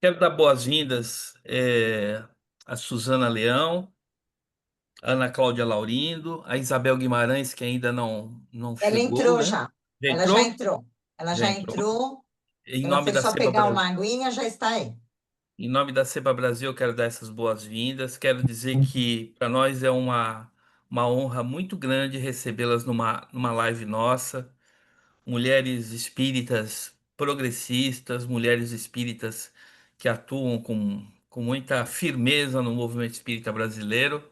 Quero dar boas-vindas a Suzana Leão, a Ana Cláudia Laurindo, a Isabel Guimarães, que ainda não Ela chegou, entrou né? já. Já Ela já entrou? entrou. Ela Já já entrou. entrou. Em Ela nome foi da só Cepa pegar Brasil, uma aguinha, já está aí. em nome da Cepa Brasil, eu quero dar essas boas-vindas. Quero dizer que para nós é uma honra muito grande recebê-las numa live nossa. Mulheres espíritas progressistas, mulheres espíritas que atuam com muita firmeza no movimento espírita brasileiro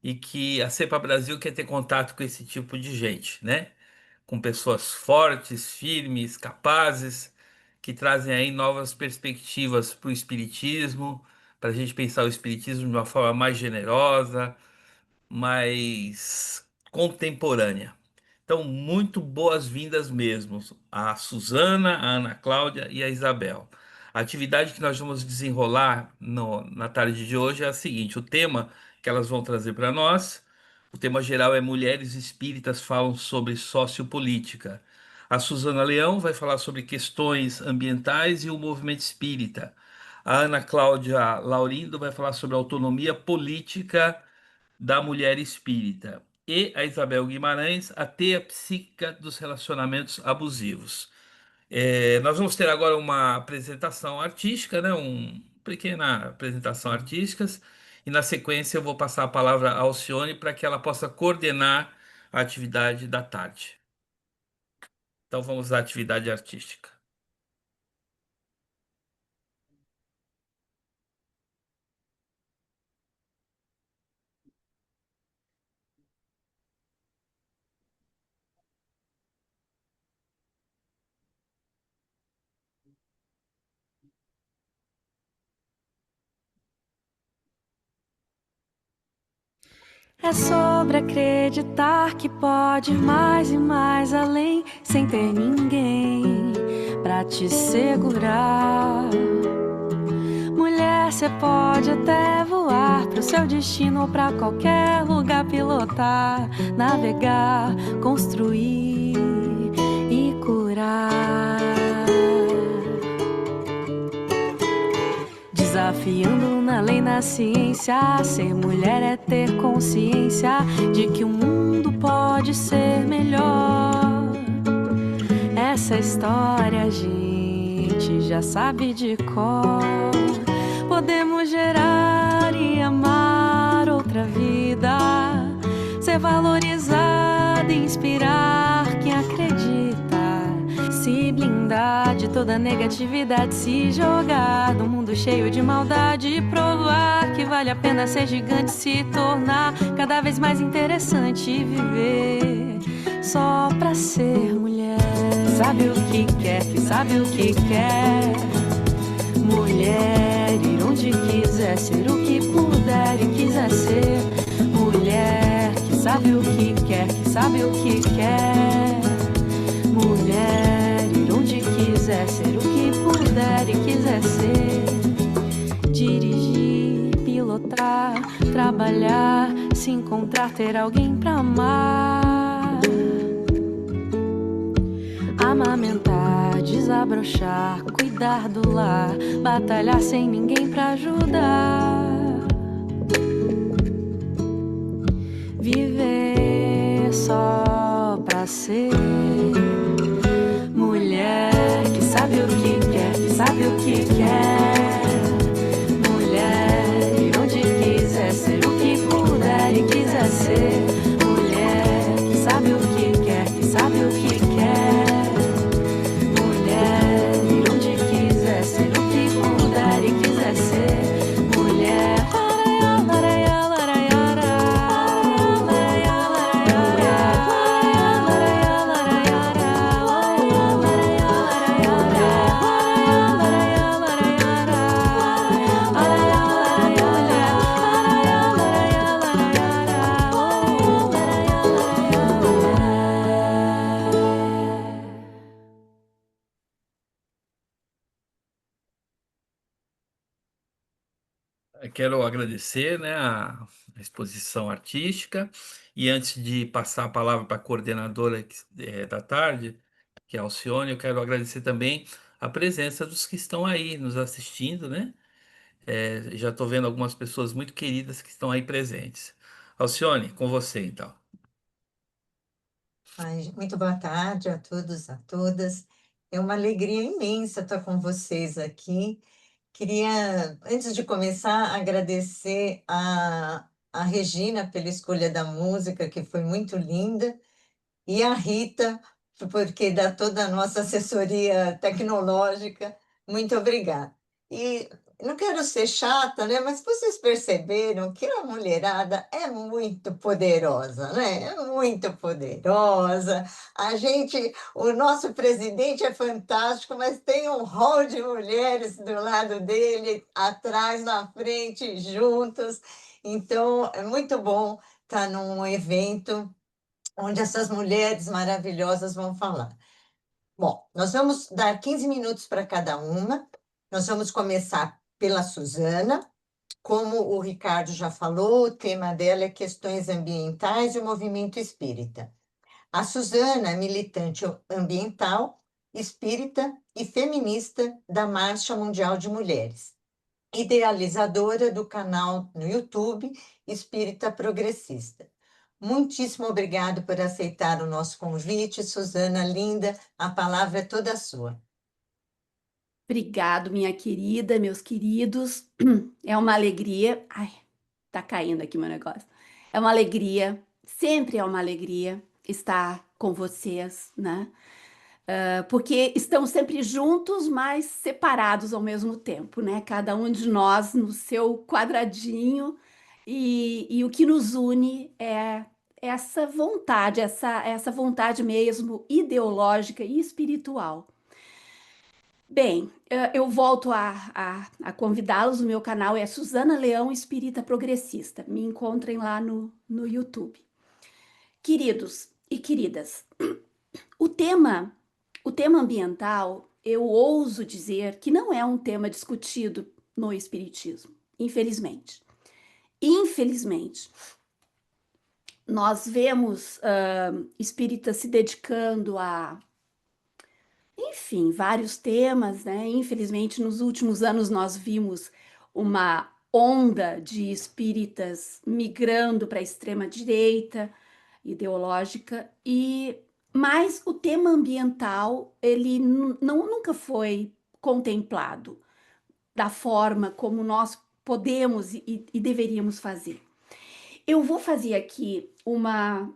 e que a Cepa Brasil quer ter contato com esse tipo de gente, né? Com pessoas fortes, firmes, capazes, que trazem aí novas perspectivas para o espiritismo, para a gente pensar o espiritismo de uma forma mais generosa, mais contemporânea. Então, muito boas-vindas mesmo a Suzana, a Ana Cláudia e a Isabel. A atividade que nós vamos desenrolar na tarde de hoje é a seguinte: o tema que elas vão trazer para nós, o tema geral é Mulheres Espíritas falam sobre sociopolítica. A Suzana Leão vai falar sobre questões ambientais e o movimento espírita. A Ana Cláudia Laurindo vai falar sobre autonomia política da mulher espírita. E a Isabel Guimarães, a teia psíquica dos relacionamentos abusivos. Nós vamos ter agora uma apresentação artística, né? Uma pequena apresentação artística, e na sequência eu vou passar a palavra a Alcione para que ela possa coordenar a atividade da tarde. Então vamos à atividade artística. É sobre acreditar que pode ir mais e mais além, sem ter ninguém pra te segurar. Mulher, cê pode até voar pro seu destino ou pra qualquer lugar, pilotar, navegar, construir e curar. Desafiando na lei, na ciência, ser mulher é ter consciência de que o mundo pode ser melhor. Essa história a gente já sabe de cor. Podemos gerar e amar outra vida, ser valorizada e inspirar quem acredita, se blindar de toda negatividade, se jogar no mundo cheio de maldade e provar que vale a pena ser gigante, se tornar cada vez mais interessante viver só pra ser mulher. Sabe o que quer, que sabe o que quer. Mulher, ir onde quiser, ser o que puder e quiser ser. Mulher, que sabe o que quer, que sabe o que quer. Mulher, ir onde quiser, ser o que puder e quiser ser. Dirigir, pilotar, trabalhar, se encontrar, ter alguém pra amar. Amamentar, desabrochar, cuidar do lar, batalhar sem ninguém pra ajudar. Viver só pra ser mulher que sabe o que quer, que sabe o que quer. Mulher, ir onde quiser, ser o que puder e quiser ser. Mulher que sabe o que quer, que sabe o que quer. Mulher, ir onde quiser, ser o que puder e quiser ser. Mulher, laraiá, laraiá, laraiá, laraiá, Eu quero agradecer, né, a exposição artística e antes de passar a palavra para a coordenadora da tarde, que é a Alcione, eu quero agradecer também a presença dos que estão aí nos assistindo, né? Já estou vendo algumas pessoas muito queridas que estão aí presentes. Alcione, com você então. Ai, muito boa tarde a todos, a todas. É uma alegria imensa estar com vocês aqui. Queria, antes de começar, agradecer a Regina pela escolha da música, que foi muito linda, e a Rita, porque dá toda a nossa assessoria tecnológica. Muito obrigada. E não quero ser chata, né? Mas vocês perceberam que a mulherada é muito poderosa, né? É muito poderosa. O nosso presidente é fantástico, mas tem um rol de mulheres do lado dele, atrás, na frente, juntas. Então, é muito bom estar num evento onde essas mulheres maravilhosas vão falar. Bom, nós vamos dar 15 minutos para cada uma. Nós vamos começar pela Suzana. Como o Ricardo já falou, o tema dela é questões ambientais e o movimento espírita. A Suzana é militante ambiental, espírita e feminista da Marcha Mundial de Mulheres, idealizadora do canal no YouTube Espírita Progressista. Muitíssimo obrigado por aceitar o nosso convite, Suzana linda, a palavra é toda sua. Obrigado, minha querida, meus queridos. É uma alegria. Ai, tá caindo aqui meu negócio. É uma alegria, sempre é uma alegria estar com vocês, né? Porque estamos sempre juntos, mas separados ao mesmo tempo, né? Cada um de nós no seu quadradinho, e o que nos une é essa vontade, essa vontade mesmo ideológica e espiritual. Bem, eu volto a convidá-los. O meu canal é Suzana Leão Espírita Progressista. Me encontrem lá no YouTube. Queridos e queridas, o tema, o tema ambiental, eu ouso dizer que não é um tema discutido no Espiritismo, infelizmente. Infelizmente, nós vemos espíritas se dedicando a, enfim, vários temas, né? Infelizmente, nos últimos anos nós vimos uma onda de espíritas migrando para a extrema direita ideológica, mas o tema ambiental ele nunca foi contemplado da forma como nós podemos e deveríamos fazer. Eu vou fazer aqui uma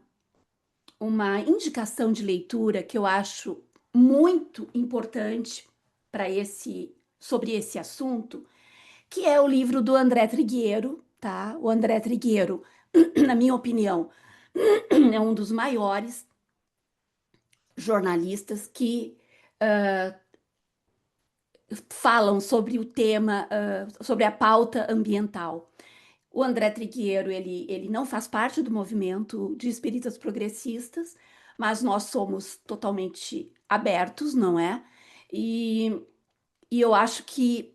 indicação de leitura que eu acho muito importante sobre esse assunto, que é o livro do André Trigueiro, tá? O André Trigueiro, na minha opinião, é um dos maiores jornalistas que falam sobre o tema, sobre a pauta ambiental. O André Trigueiro, ele não faz parte do movimento de espíritas progressistas, mas nós somos totalmente abertos, não é? E eu acho que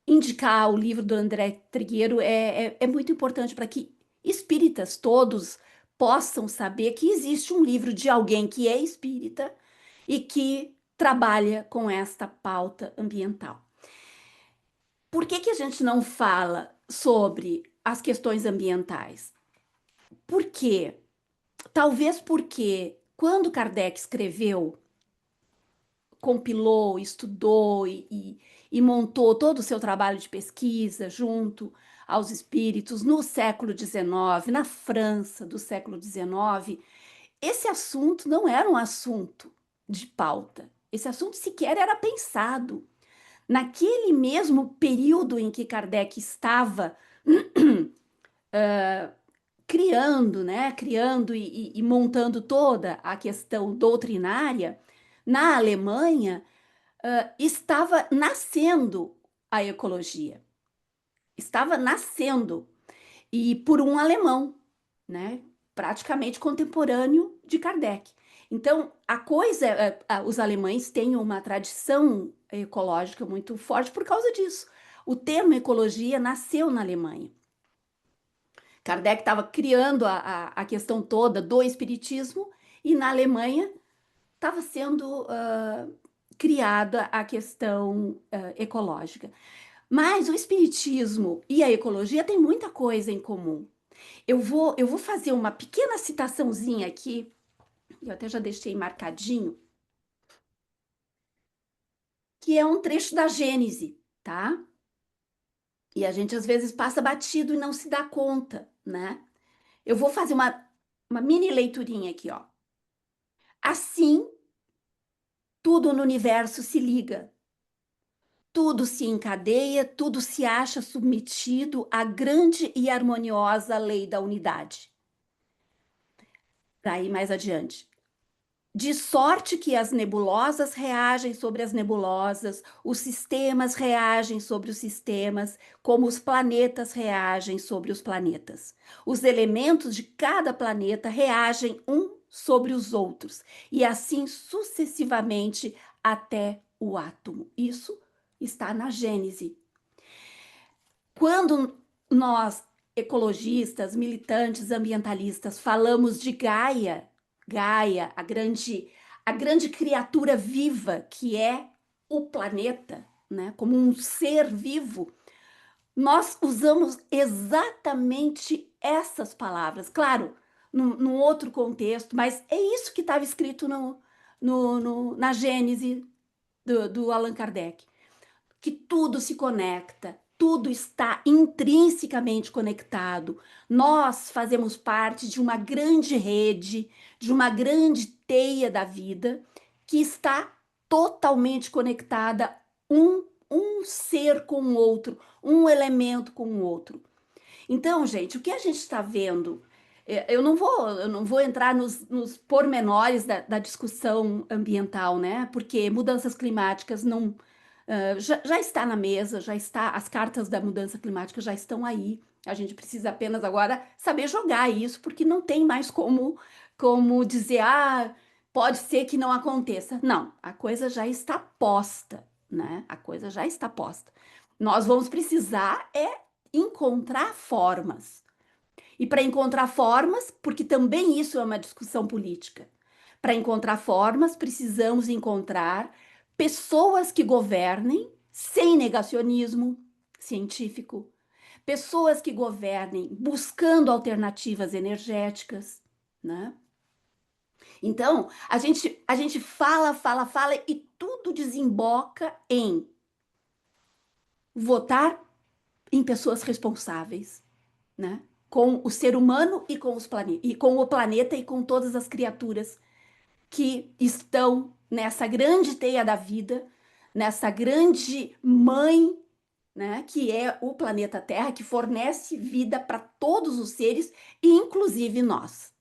indicar o livro do André Trigueiro é muito importante para que espíritas todos possam saber que existe um livro de alguém que é espírita e que trabalha com esta pauta ambiental. Por que a gente não fala sobre as questões ambientais? Talvez porque quando Kardec escreveu, compilou, estudou e montou todo o seu trabalho de pesquisa junto aos espíritos no século XIX, na França do século XIX, esse assunto não era um assunto de pauta. Esse assunto sequer era pensado. Naquele mesmo período em que Kardec estava criando, né, criando e montando toda a questão doutrinária, na Alemanha estava nascendo a ecologia. Estava nascendo, e por um alemão, né, praticamente contemporâneo de Kardec. Então, os alemães têm uma tradição ecológica muito forte por causa disso. O termo ecologia nasceu na Alemanha. Kardec estava criando a questão toda do espiritismo, e na Alemanha estava sendo criada a questão ecológica. Mas o espiritismo e a ecologia têm muita coisa em comum. Eu vou fazer uma pequena citaçãozinha aqui, eu até já deixei marcadinho, que é um trecho da Gênese, tá? E a gente às vezes passa batido e não se dá conta, né? Eu vou fazer uma mini leiturinha aqui, ó. Assim, tudo no universo se liga, tudo se encadeia, tudo se acha submetido à grande e harmoniosa lei da unidade. Daí mais adiante. De sorte que as nebulosas reagem sobre as nebulosas, os sistemas reagem sobre os sistemas, como os planetas reagem sobre os planetas. Os elementos de cada planeta reagem um sobre os outros, e assim sucessivamente até o átomo. Isso está na Gênese. Quando nós, ecologistas, militantes, ambientalistas, falamos de Gaia, a grande criatura viva que é o planeta, né, como um ser vivo, nós usamos exatamente essas palavras, claro, num outro contexto, mas é isso que estava escrito na Gênese do Allan Kardec, que tudo se conecta, tudo está intrinsecamente conectado. Nós fazemos parte de uma grande rede, de uma grande teia da vida que está totalmente conectada, um ser com o outro, um elemento com o outro. Então, gente, o que a gente está vendo, eu não vou entrar nos pormenores da discussão ambiental, né? Porque mudanças climáticas não já está na mesa, já está, as cartas da mudança climática já estão aí. A gente precisa apenas agora saber jogar isso, porque não tem mais como dizer, pode ser que não aconteça. Não, a coisa já está posta, né? A coisa já está posta. Nós vamos precisar encontrar formas. E para encontrar formas, porque também isso é uma discussão política, para encontrar formas, precisamos encontrar pessoas que governem sem negacionismo científico, pessoas que governem buscando alternativas energéticas, né? Então, a gente fala e tudo desemboca em votar em pessoas responsáveis, né? Com o ser humano e com o planeta e com todas as criaturas que estão nessa grande teia da vida, nessa grande mãe, né, que é o planeta Terra, que fornece vida para todos os seres, inclusive nós.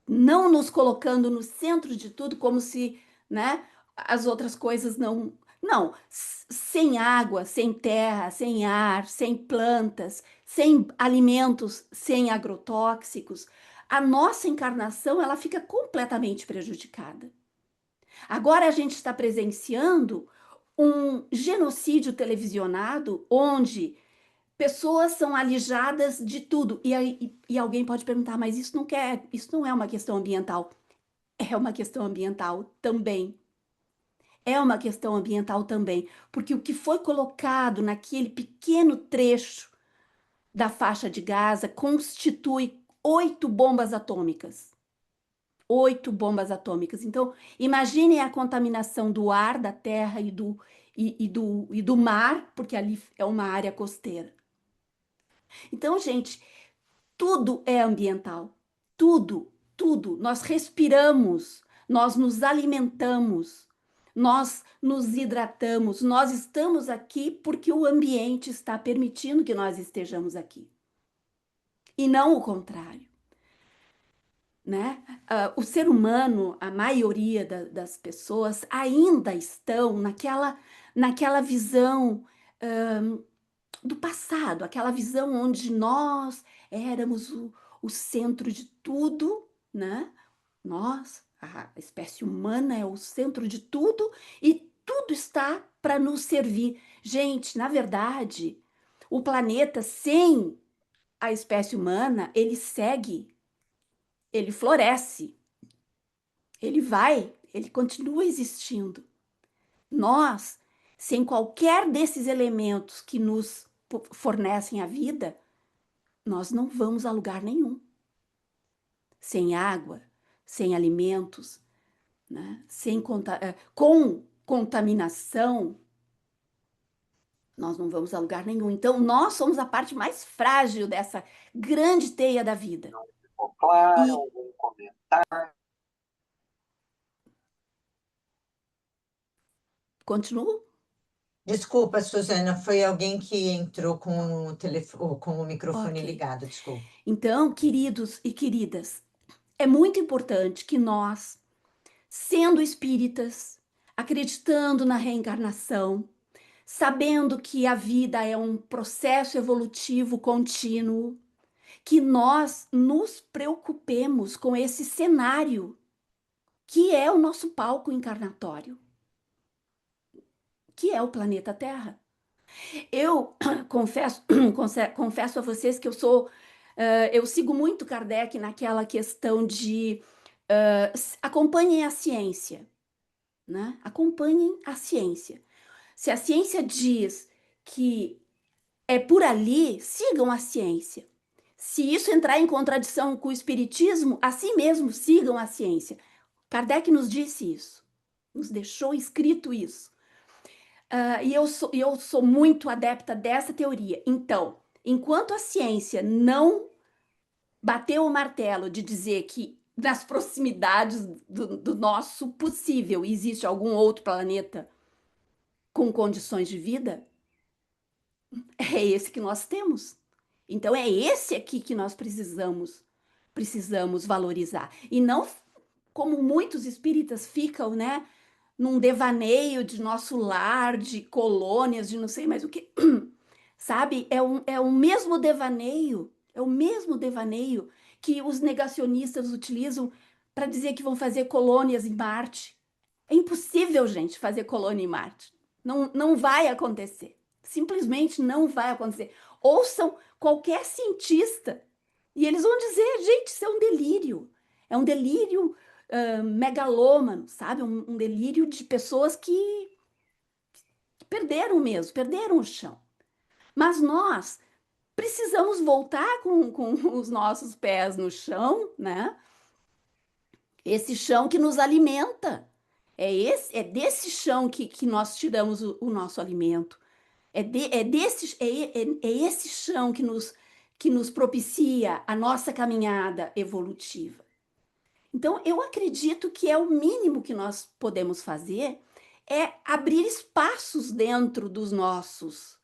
Não nos colocando no centro de tudo como se, né, as outras coisas não... Não, sem água, sem terra, sem ar, sem plantas, sem alimentos, sem agrotóxicos, a nossa encarnação ela fica completamente prejudicada. Agora a gente está presenciando um genocídio televisionado onde pessoas são alijadas de tudo. E alguém pode perguntar, mas isso não é uma questão ambiental. É uma questão ambiental também. É uma questão ambiental também, porque o que foi colocado naquele pequeno trecho da faixa de Gaza constitui 8 bombas atômicas. 8 bombas atômicas. Então, imaginem a contaminação do ar, da terra e do mar, porque ali é uma área costeira. Então, gente, tudo é ambiental. Tudo, tudo. Nós respiramos, nós nos alimentamos, nós nos hidratamos, nós estamos aqui porque o ambiente está permitindo que nós estejamos aqui. E não o contrário. Né? O ser humano, a maioria das pessoas ainda estão naquela visão do passado, aquela visão onde nós éramos o centro de tudo, né? Nós, a espécie humana é o centro de tudo e tudo está para nos servir. Gente, na verdade, o planeta sem a espécie humana, ele segue, ele floresce, ele vai ele continua existindo. Nós, sem qualquer desses elementos que nos fornecem a vida, nós não vamos a lugar nenhum. Sem água, sem alimentos, né? Com contaminação, nós não vamos a lugar nenhum. Então, nós somos a parte mais frágil dessa grande teia da vida. Ficou claro? E Algum comentário? continuo? Desculpa, Suzana, foi alguém que entrou com o telefone, com o microfone Ok. ligado, desculpa. Então, queridos e queridas, é muito importante que nós, sendo espíritas, acreditando na reencarnação, sabendo que a vida é um processo evolutivo contínuo, que nós nos preocupemos com esse cenário que é o nosso palco encarnatório, que é o planeta Terra. Eu confesso a vocês que eu sigo muito Kardec naquela questão de acompanhem a ciência, né? Acompanhem a ciência. Se a ciência diz que é por ali, sigam a ciência. Se isso entrar em contradição com o espiritismo, assim mesmo sigam a ciência. Kardec nos disse isso, nos deixou escrito isso. E eu sou muito adepta dessa teoria. Então, enquanto a ciência não bateu o martelo de dizer que nas proximidades do nosso possível existe algum outro planeta com condições de vida, é esse que nós temos. Então, é esse aqui que nós precisamos valorizar. E não como muitos espíritas ficam, né? Num devaneio de nosso lar, de colônias, de não sei mais o que. Sabe? É o mesmo devaneio, que os negacionistas utilizam para dizer que vão fazer colônias em Marte. É impossível, gente, fazer colônia em Marte. Não vai acontecer. Simplesmente não vai acontecer. Ouçam qualquer cientista e eles vão dizer, gente, isso é um delírio. É um delírio megalômano, sabe? Um delírio de pessoas que perderam o chão. Mas nós precisamos voltar com os nossos pés no chão, né? Esse chão que nos alimenta. É desse chão que nós tiramos o nosso alimento. É esse chão que nos propicia a nossa caminhada evolutiva. Então, eu acredito que é o mínimo que nós podemos fazer é abrir espaços dentro dos nossos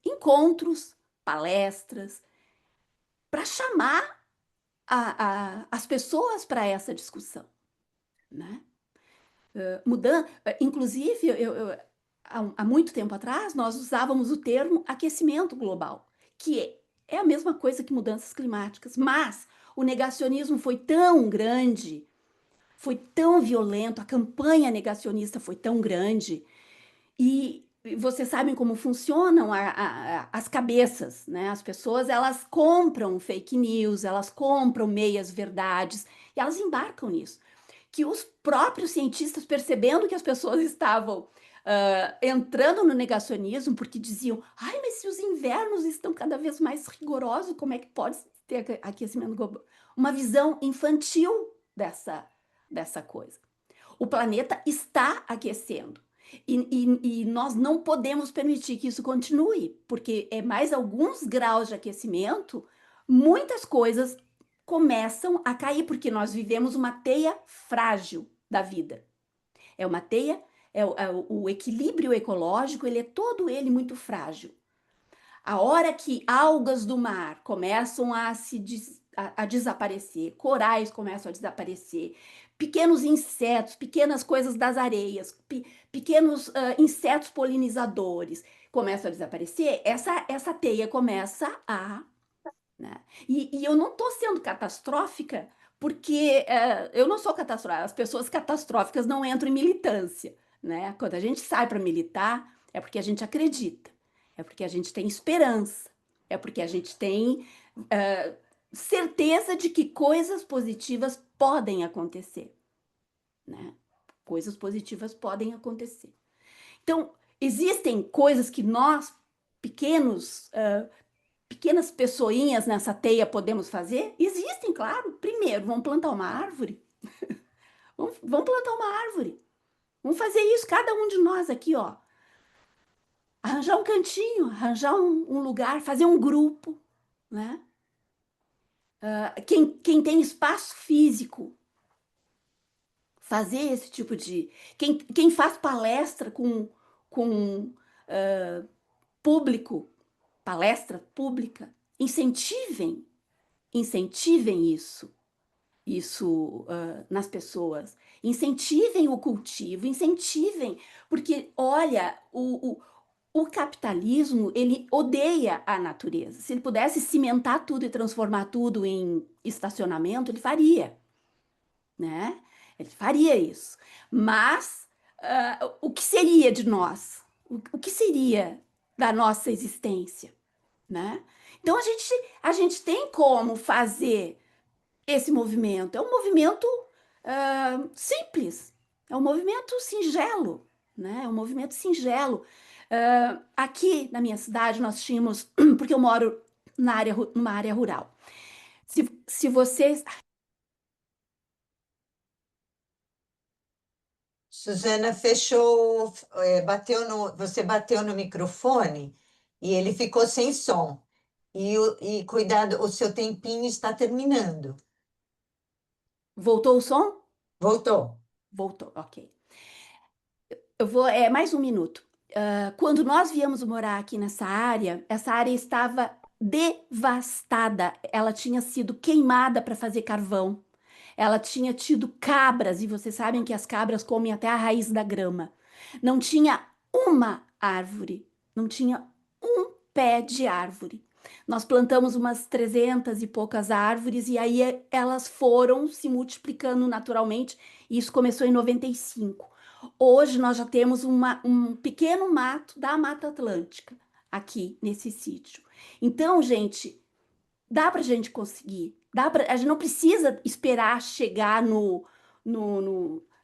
encontros, palestras, para chamar as pessoas para essa discussão, né? Inclusive, há muito tempo atrás, nós usávamos o termo aquecimento global, que é a mesma coisa que mudanças climáticas, mas o negacionismo foi tão grande, foi tão violento, a campanha negacionista foi tão grande, e vocês sabem como funcionam as cabeças, né? As pessoas, elas compram fake news, elas compram meias verdades, e elas embarcam nisso. Que os próprios cientistas, percebendo que as pessoas estavam entrando no negacionismo, porque diziam, ai, mas se os invernos estão cada vez mais rigorosos, como é que pode ter aquecimento global? Uma visão infantil dessa coisa. O planeta está aquecendo. E nós não podemos permitir que isso continue, porque é mais alguns graus de aquecimento, muitas coisas começam a cair, porque nós vivemos uma teia frágil da vida. É uma teia, o equilíbrio ecológico, ele é todo ele muito frágil. A hora que algas do mar começam a desaparecer, corais começam a desaparecer, pequenos insetos, pequenas coisas das areias, pequenos insetos polinizadores começam a desaparecer, essa teia começa a... Né? E eu não estou sendo catastrófica, porque eu não sou catastrófica, as pessoas catastróficas não entram em militância. Né? Quando a gente sai para militar, é porque a gente acredita, é porque a gente tem esperança, é porque a gente tem certeza de que coisas positivas podem acontecer. né? Coisas positivas podem acontecer. Então, existem coisas que nós, pequenas pessoinhas nessa teia podemos fazer? Existem, claro. Primeiro, vamos plantar uma árvore. Vamos plantar uma árvore. Vamos fazer isso, cada um de nós aqui, ó. Arranjar um cantinho, arranjar um lugar, fazer um grupo, né? Quem tem espaço físico, fazer esse tipo de... Quem faz palestra com público, palestra pública, incentivem isso nas pessoas. Incentivem o cultivo, incentivem, porque, olha, o capitalismo, ele odeia a natureza. Se ele pudesse cimentar tudo e transformar tudo em estacionamento, ele faria, né? Ele faria isso. Mas o que seria de nós? O que seria da nossa existência, né? Então, a gente tem como fazer esse movimento. É um movimento simples, é um movimento singelo, né? É um movimento singelo. Aqui na minha cidade nós tínhamos, porque eu moro numa área rural. Se vocês... Suzana você bateu no microfone e ele ficou sem som. E cuidado, o seu tempinho está terminando. Voltou o som? Voltou. Voltou, ok. Mais um minuto. Quando nós viemos morar aqui essa área estava devastada. Ela tinha sido queimada para fazer carvão. Ela tinha tido cabras, e vocês sabem que as cabras comem até a raiz da grama. Não tinha uma árvore, não tinha um pé de árvore. Nós plantamos umas 300 e poucas árvores, e aí elas foram se multiplicando naturalmente, e isso começou em 95. Hoje nós já temos um pequeno mato da Mata Atlântica aqui nesse sítio. Então, gente, dá para a gente conseguir. A gente não precisa esperar chegar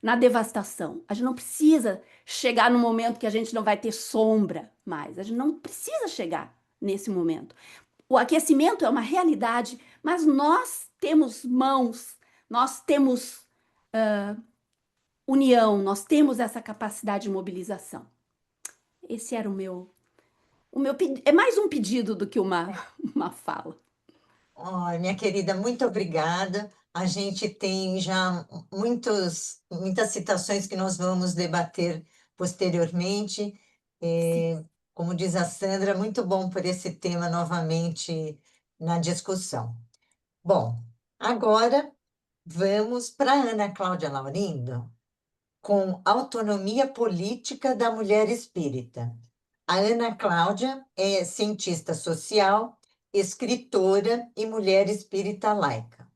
na devastação. A gente não precisa chegar no momento que a gente não vai ter sombra mais. A gente não precisa chegar nesse momento. O aquecimento é uma realidade, mas nós temos mãos, nós temos união, nós temos essa capacidade de mobilização. Esse era o meu é mais um pedido do que uma fala. Oh, minha querida, muito obrigada. A gente tem já muitas citações que nós vamos debater posteriormente. Como diz a Sandra, muito bom por esse tema novamente na discussão. Bom, agora vamos para a Ana Cláudia Laurindo, com Autonomia Política da Mulher Espírita. A Ana Cláudia é cientista social, escritora e mulher espírita laica.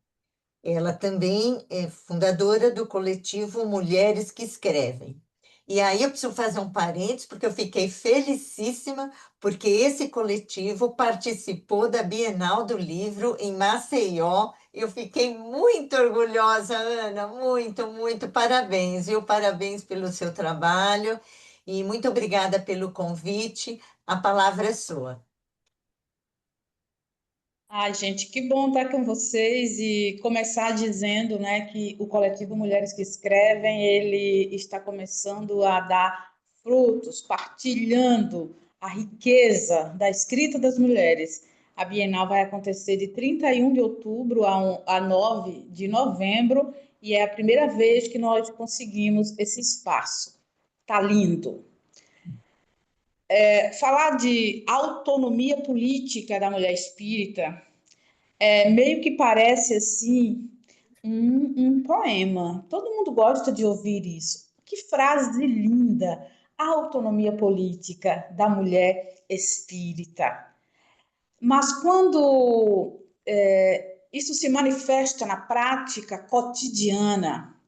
Ela também é fundadora do coletivo Mulheres que Escrevem. E aí eu preciso fazer um parênteses, porque eu fiquei felicíssima, porque esse coletivo participou da Bienal do Livro em Maceió. Eu fiquei muito orgulhosa, Ana, muito, muito parabéns, viu? Parabéns pelo seu trabalho e muito obrigada pelo convite. A palavra é sua. Ai, gente, que bom estar com vocês e começar dizendo, né, que o coletivo Mulheres que Escrevem, ele está começando a dar frutos, partilhando a riqueza da escrita das mulheres. A Bienal vai acontecer de 31 de outubro a 9 de novembro e é a primeira vez que nós conseguimos esse espaço. Tá lindo. Falar de autonomia política da mulher espírita meio que parece assim um poema. Todo mundo gosta de ouvir isso. Que frase linda! A autonomia política da mulher espírita. Mas quando isso se manifesta na prática cotidiana,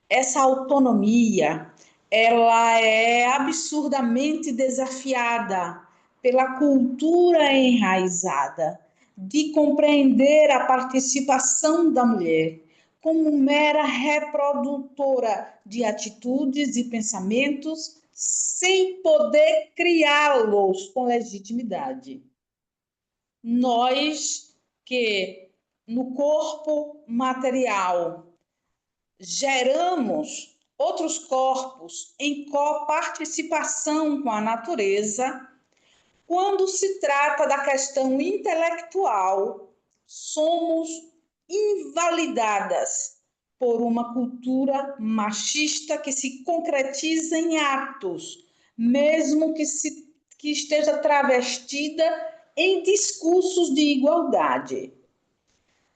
essa autonomia ela é absurdamente desafiada pela cultura enraizada de compreender a participação da mulher como mera reprodutora de atitudes e pensamentos, sem poder criá-los com legitimidade. Nós que, no corpo material, geramos outros corpos em coparticipação com a natureza, quando se trata da questão intelectual, somos invalidadas por uma cultura machista que se concretiza em atos, mesmo que esteja travestida em discursos de igualdade.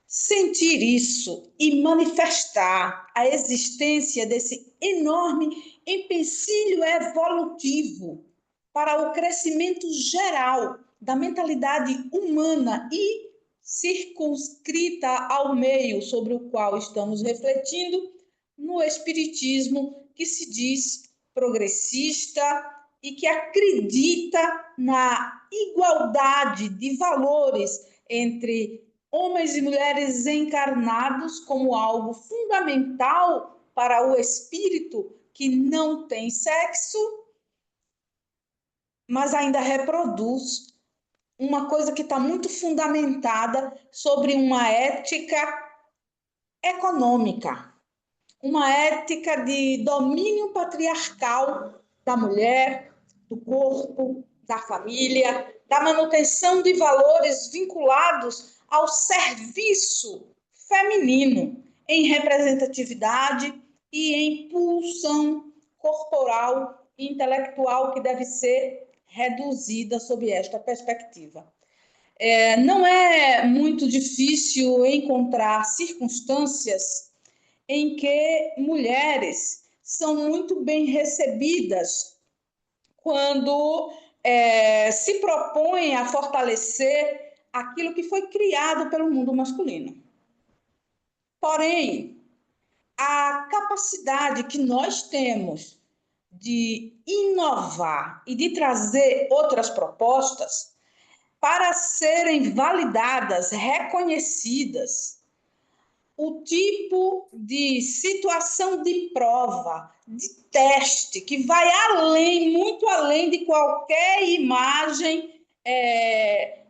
Sentir isso e manifestar a existência desse enorme empecilho evolutivo para o crescimento geral da mentalidade humana e circunscrita ao meio sobre o qual estamos refletindo, no espiritismo que se diz progressista e que acredita na igualdade de valores entre homens e mulheres encarnados como algo fundamental para o espírito que não tem sexo, mas ainda reproduz uma coisa que está muito fundamentada sobre uma ética econômica, uma ética de domínio patriarcal da mulher, do corpo, da família, da manutenção de valores vinculados ao serviço feminino em representatividade e em pulsão corporal e intelectual que deve ser reduzida sob esta perspectiva. Não é muito difícil encontrar circunstâncias em que mulheres são muito bem recebidas quando se propõem a fortalecer aquilo que foi criado pelo mundo masculino. Porém, a capacidade que nós temos de inovar e de trazer outras propostas para serem validadas, reconhecidas, o tipo de situação de prova, de teste, que vai além, muito além de qualquer imagem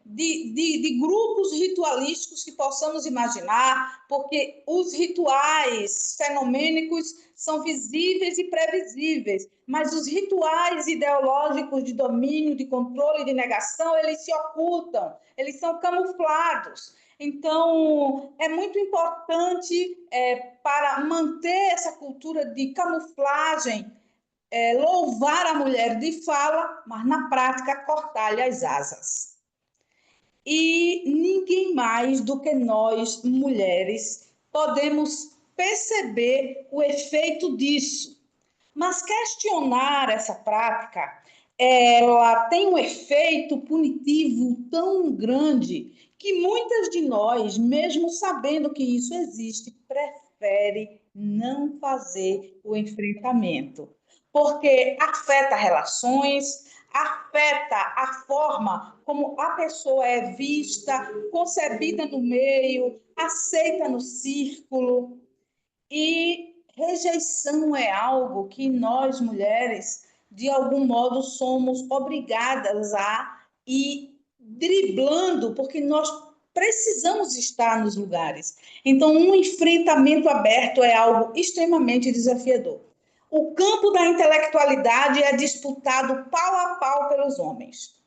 de grupos ritualísticos que possamos imaginar, porque os rituais fenomênicos são visíveis e previsíveis, mas os rituais ideológicos de domínio, de controle, de negação, eles se ocultam, eles são camuflados. Então, é muito importante, para manter essa cultura de camuflagem, louvar a mulher de fala, mas na prática cortar-lhe as asas. E ninguém mais do que nós, mulheres, podemos perceber o efeito disso. Mas questionar essa prática, ela tem um efeito punitivo tão grande que muitas de nós, mesmo sabendo que isso existe, prefere não fazer o enfrentamento, porque afeta relações, afeta a forma como a pessoa é vista, concebida no meio, aceita no círculo. E rejeição é algo que nós, mulheres, de algum modo, somos obrigadas a ir driblando, porque nós precisamos estar nos lugares. Então, um enfrentamento aberto é algo extremamente desafiador. O campo da intelectualidade é disputado pau a pau pelos homens.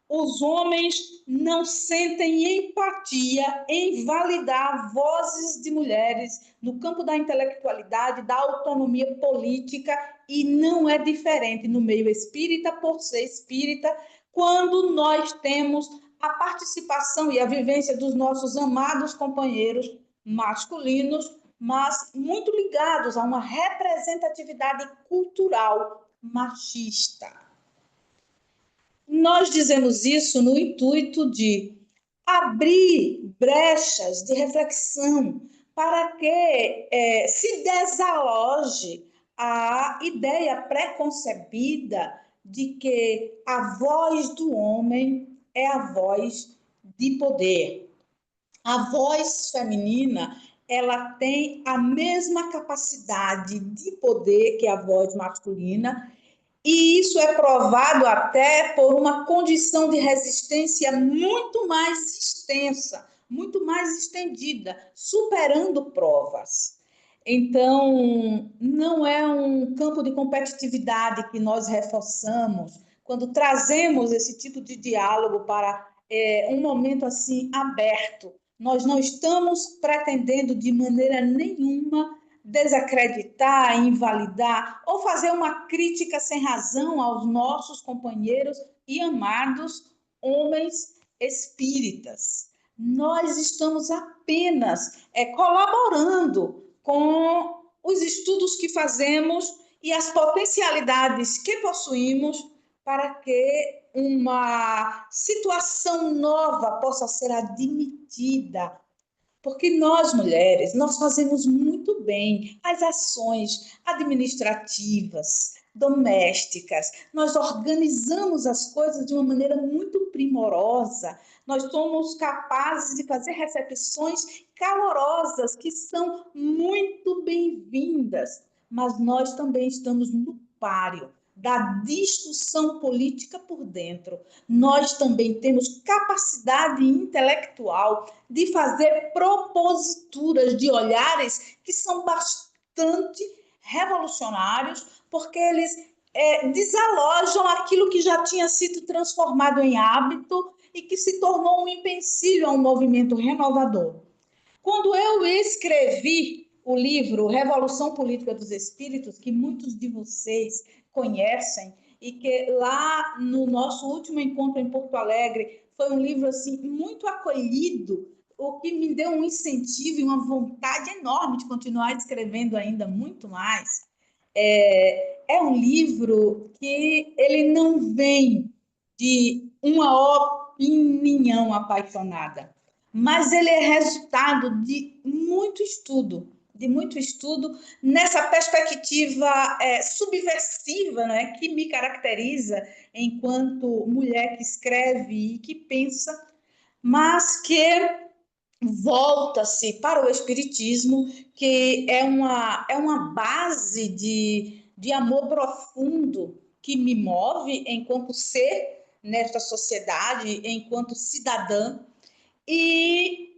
Os homens não sentem empatia em validar vozes de mulheres no campo da intelectualidade, da autonomia política, e não é diferente no meio espírita, por ser espírita, quando nós temos a participação e a vivência dos nossos amados companheiros masculinos, mas muito ligados a uma representatividade cultural machista. Nós dizemos isso no intuito de abrir brechas de reflexão para que se desaloje a ideia preconcebida de que a voz do homem é a voz de poder. A voz feminina ela tem a mesma capacidade de poder que a voz masculina, e isso é provado até por uma condição de resistência muito mais extensa, muito mais estendida, superando provas. Então, não é um campo de competitividade que nós reforçamos quando trazemos esse tipo de diálogo para um momento assim aberto. Nós não estamos pretendendo de maneira nenhuma desacreditar, invalidar ou fazer uma crítica sem razão aos nossos companheiros e amados homens espíritas. Nós estamos apenas colaborando com os estudos que fazemos e as potencialidades que possuímos para que uma situação nova possa ser admitida. Porque nós, mulheres, nós fazemos muito bem as ações administrativas, domésticas, nós organizamos as coisas de uma maneira muito primorosa, nós somos capazes de fazer recepções calorosas, que são muito bem-vindas, mas nós também estamos no páreo da discussão política por dentro. Nós também temos capacidade intelectual de fazer proposituras de olhares que são bastante revolucionários, porque eles desalojam aquilo que já tinha sido transformado em hábito e que se tornou um empecilho a um movimento renovador. Quando eu escrevi o livro Revolução Política dos Espíritos, que muitos de vocês conhecem, e que lá no nosso último encontro em Porto Alegre foi um livro assim muito acolhido, o que me deu um incentivo e uma vontade enorme de continuar escrevendo ainda muito mais. É um livro que ele não vem de uma opinião apaixonada, mas ele é resultado de muito estudo nessa perspectiva subversiva, né, que me caracteriza enquanto mulher que escreve e que pensa, mas que volta-se para o Espiritismo, que é uma base de amor profundo que me move enquanto ser nesta sociedade, enquanto cidadã, e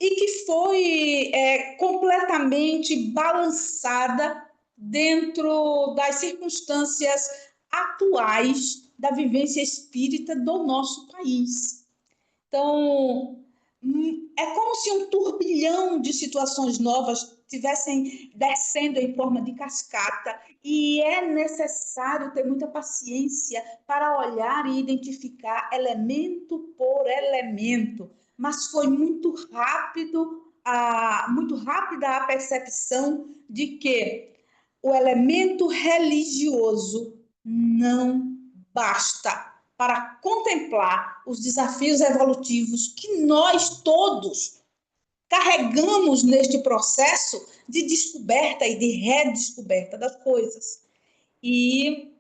que foi completamente balançada dentro das circunstâncias atuais da vivência espírita do nosso país. Então, é como se um turbilhão de situações novas estivessem descendo em forma de cascata, e é necessário ter muita paciência para olhar e identificar elemento por elemento, mas foi muito rápida a percepção de que o elemento religioso não basta para contemplar os desafios evolutivos que nós todos carregamos neste processo de descoberta e de redescoberta das coisas. E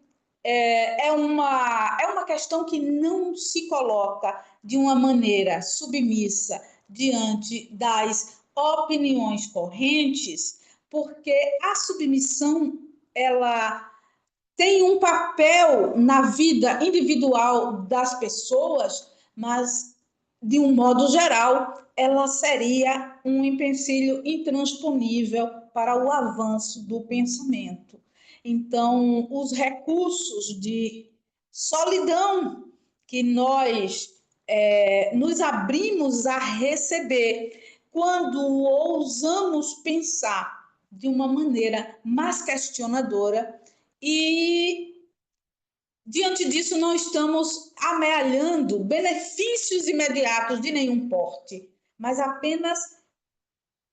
é uma questão que não se coloca de uma maneira submissa diante das opiniões correntes, porque a submissão, ela tem um papel na vida individual das pessoas, mas, de um modo geral, ela seria um empecilho intransponível para o avanço do pensamento. Então, os recursos de solidão que nós nos abrimos a receber quando ousamos pensar de uma maneira mais questionadora, e diante disso não estamos amealhando benefícios imediatos de nenhum porte, mas apenas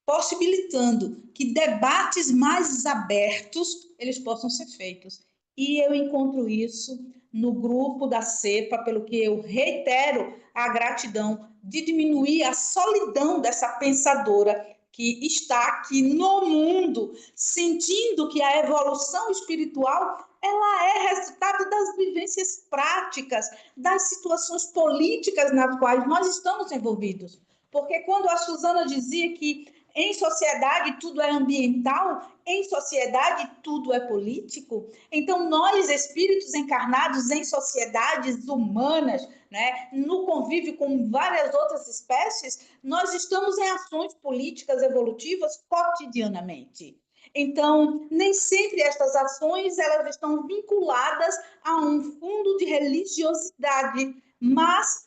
possibilitando que debates mais abertos eles possam ser feitos. E eu encontro isso no grupo da CEPA, pelo que eu reitero a gratidão de diminuir a solidão dessa pensadora que está aqui no mundo, sentindo que a evolução espiritual ela é resultado das vivências práticas, das situações políticas nas quais nós estamos envolvidos. Porque quando a Susana dizia que Em sociedade, tudo é ambiental? Em sociedade, tudo é político? Então, nós, espíritos encarnados em sociedades humanas, né, no convívio com várias outras espécies, nós estamos em ações políticas evolutivas cotidianamente. Então, nem sempre estas ações elas estão vinculadas a um fundo de religiosidade, mas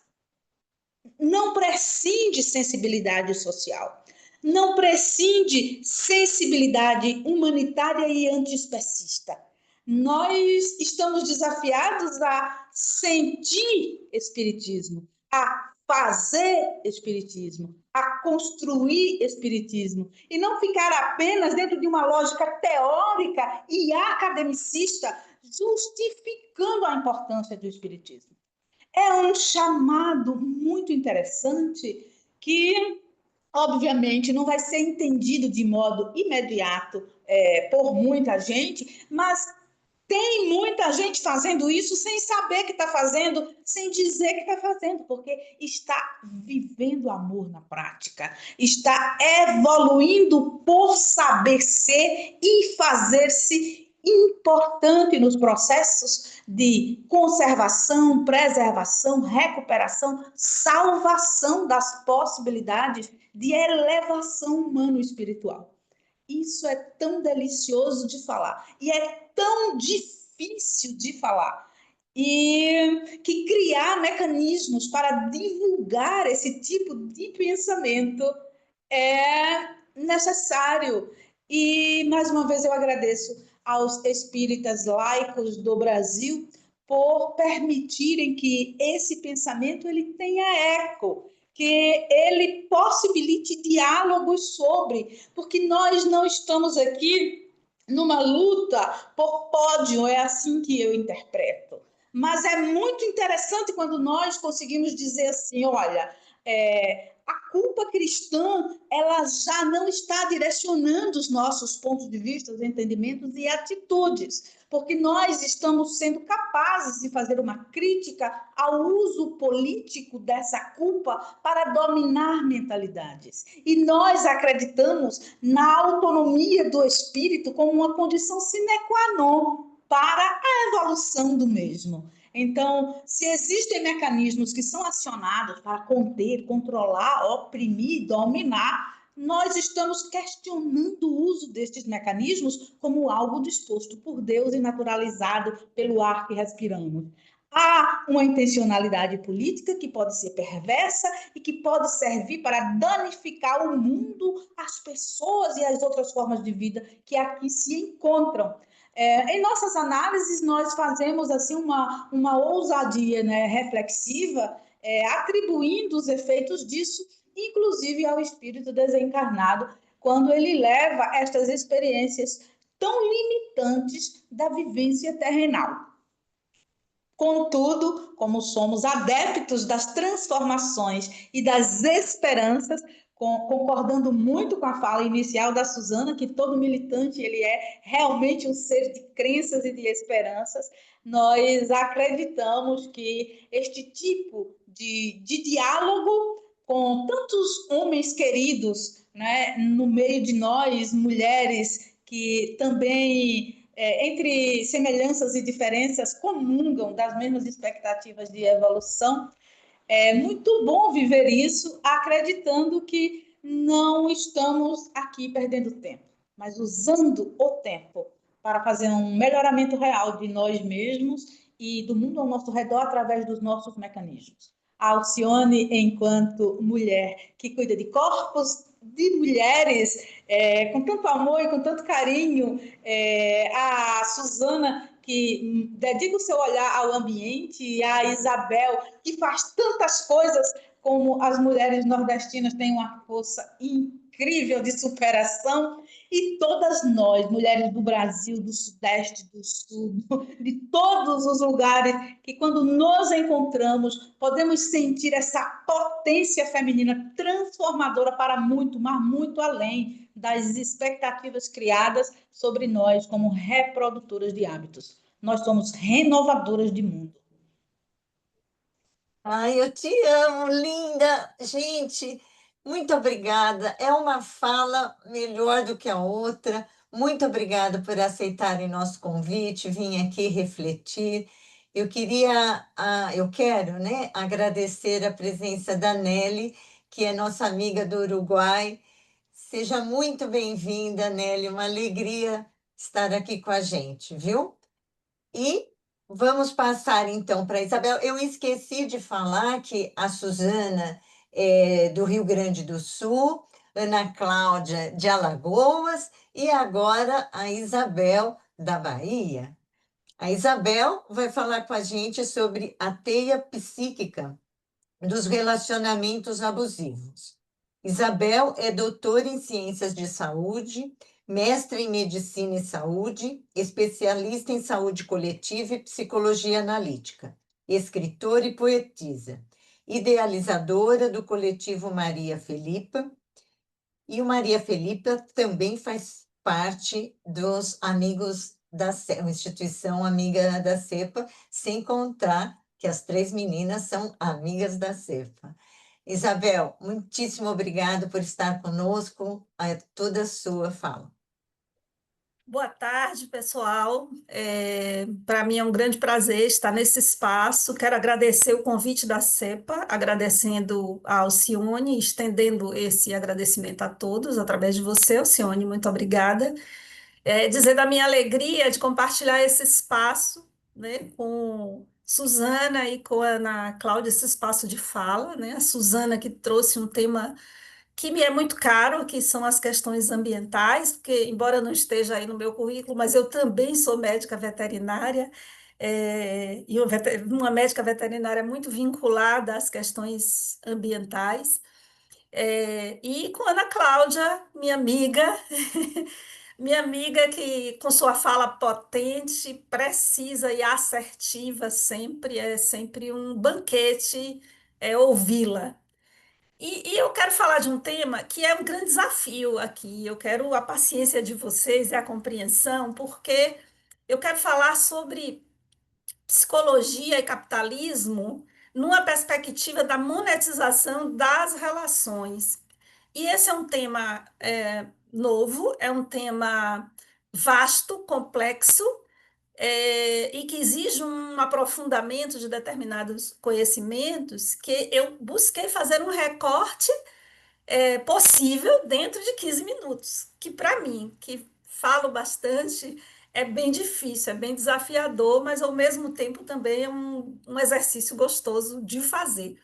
não prescinde sensibilidade social, não prescinde sensibilidade humanitária e antiespecista. Nós estamos desafiados a sentir espiritismo, a fazer espiritismo, a construir espiritismo, e não ficar apenas dentro de uma lógica teórica e academicista, justificando a importância do espiritismo. É um chamado muito interessante que, obviamente, não vai ser entendido de modo imediato por muita gente, mas tem muita gente fazendo isso sem saber que está fazendo, sem dizer que está fazendo, porque está vivendo amor na prática, está evoluindo por saber ser e fazer-se importante nos processos de conservação, preservação, recuperação, salvação das possibilidades de elevação humano-espiritual. Isso é tão delicioso de falar e é tão difícil de falar. E que criar mecanismos para divulgar esse tipo de pensamento é necessário. E, mais uma vez, eu agradeço aos espíritas laicos do Brasil por permitirem que esse pensamento ele tenha eco, que ele possibilite diálogos sobre, porque nós não estamos aqui numa luta por pódio, é assim que eu interpreto. Mas é muito interessante quando nós conseguimos dizer assim, olha, a culpa cristã ela já não está direcionando os nossos pontos de vista, os entendimentos e atitudes, porque nós estamos sendo capazes de fazer uma crítica ao uso político dessa culpa para dominar mentalidades. E nós acreditamos na autonomia do espírito como uma condição sine qua non para a evolução do mesmo. Então, se existem mecanismos que são acionados para conter, controlar, oprimir, dominar, nós estamos questionando o uso destes mecanismos como algo disposto por Deus e naturalizado pelo ar que respiramos. Há uma intencionalidade política que pode ser perversa e que pode servir para danificar o mundo, as pessoas e as outras formas de vida que aqui se encontram. Em nossas análises, nós fazemos assim uma ousadia, né, reflexiva, atribuindo os efeitos disso, inclusive ao espírito desencarnado, quando ele leva estas experiências tão limitantes da vivência terrenal. Contudo, como somos adeptos das transformações e das esperanças, concordando muito com a fala inicial da Suzana, que todo militante ele é realmente um ser de crenças e de esperanças, nós acreditamos que este tipo de diálogo com tantos homens queridos, né, no meio de nós, mulheres que também entre semelhanças e diferenças, comungam das mesmas expectativas de evolução. É muito bom viver isso, acreditando que não estamos aqui perdendo tempo, mas usando o tempo para fazer um melhoramento real de nós mesmos e do mundo ao nosso redor através dos nossos mecanismos. A Alcione, enquanto mulher que cuida de corpos de mulheres, com tanto amor e com tanto carinho, a Suzana, que dedica o seu olhar ao ambiente, e a Isabel, que faz tantas coisas como as mulheres nordestinas têm uma força incrível de superação, e todas nós, mulheres do Brasil, do Sudeste, do Sul, de todos os lugares, que quando nos encontramos, podemos sentir essa potência feminina transformadora para muito, mas muito além das expectativas criadas sobre nós como reprodutoras de hábitos. Nós somos renovadoras de mundo. Ai, eu te amo, linda. Gente, Muito obrigada. É uma fala melhor do que a outra. Muito obrigada por aceitarem nosso convite, vim aqui refletir. Eu quero, né, agradecer a presença da Nelly, que é nossa amiga do Uruguai. Seja muito bem-vinda, Nelly. Uma alegria estar aqui com a gente, viu? E vamos passar então para a Isabel. Eu esqueci de falar que a Suzana é do Rio Grande do Sul, Ana Cláudia de Alagoas e agora a Isabel da Bahia. A Isabel vai falar com a gente sobre a teia psíquica dos relacionamentos abusivos. Isabel é doutora em Ciências de Saúde, mestre em Medicina e Saúde, especialista em saúde coletiva e psicologia analítica, escritora e poetisa, idealizadora do coletivo Maria Felipa, e o Maria Felipa também faz parte dos Amigos da CEPA, uma instituição amiga da CEPA, sem contar que as três meninas são amigas da CEPA. Isabel, muitíssimo obrigada por estar conosco, é toda a sua fala. Boa tarde, pessoal. Para mim é um grande prazer estar nesse espaço. Quero agradecer o convite da CEPA, agradecendo a Alcione, estendendo esse agradecimento a todos através de você, Alcione. Muito obrigada. Dizer da minha alegria de compartilhar esse espaço, né, com Suzana e com a Ana Cláudia, esse espaço de fala, né? A Suzana que trouxe um tema que me é muito caro, que são as questões ambientais, porque, embora não esteja aí no meu currículo, mas eu também sou médica veterinária, e uma médica veterinária muito vinculada às questões ambientais. E com Ana Cláudia, minha amiga, minha amiga que, com sua fala potente, precisa e assertiva sempre, é sempre um banquete ouvi-la. E eu quero falar de um tema que é um grande desafio aqui. Eu quero a paciência de vocês e a compreensão, porque eu quero falar sobre psicologia e capitalismo numa perspectiva da monetização das relações. E esse é um tema novo, é um tema vasto, complexo, e que exige um aprofundamento de determinados conhecimentos que eu busquei fazer um recorte possível dentro de 15 minutos, que para mim, que falo bastante, é bem difícil, é bem desafiador, mas ao mesmo tempo também é um exercício gostoso de fazer.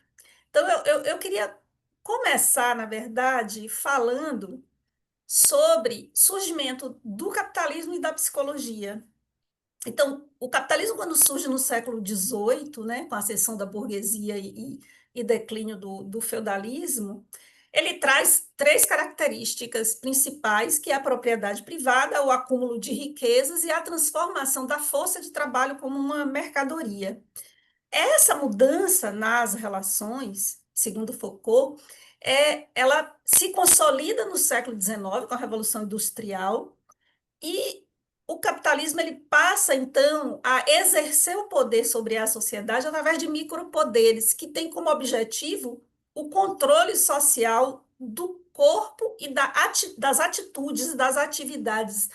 Então, eu queria começar, na verdade, falando sobre surgimento do capitalismo e da psicologia. Então, o capitalismo, quando surge no século XVIII, né, com a ascensão da burguesia e declínio do feudalismo, ele traz três características principais, que é a propriedade privada, o acúmulo de riquezas e a transformação da força de trabalho como uma mercadoria. Essa mudança nas relações, segundo Foucault, ela se consolida no século XIX, com a Revolução Industrial, e o capitalismo ele passa, então, a exercer o poder sobre a sociedade através de micropoderes, que têm como objetivo o controle social do corpo e das atitudes, das atividades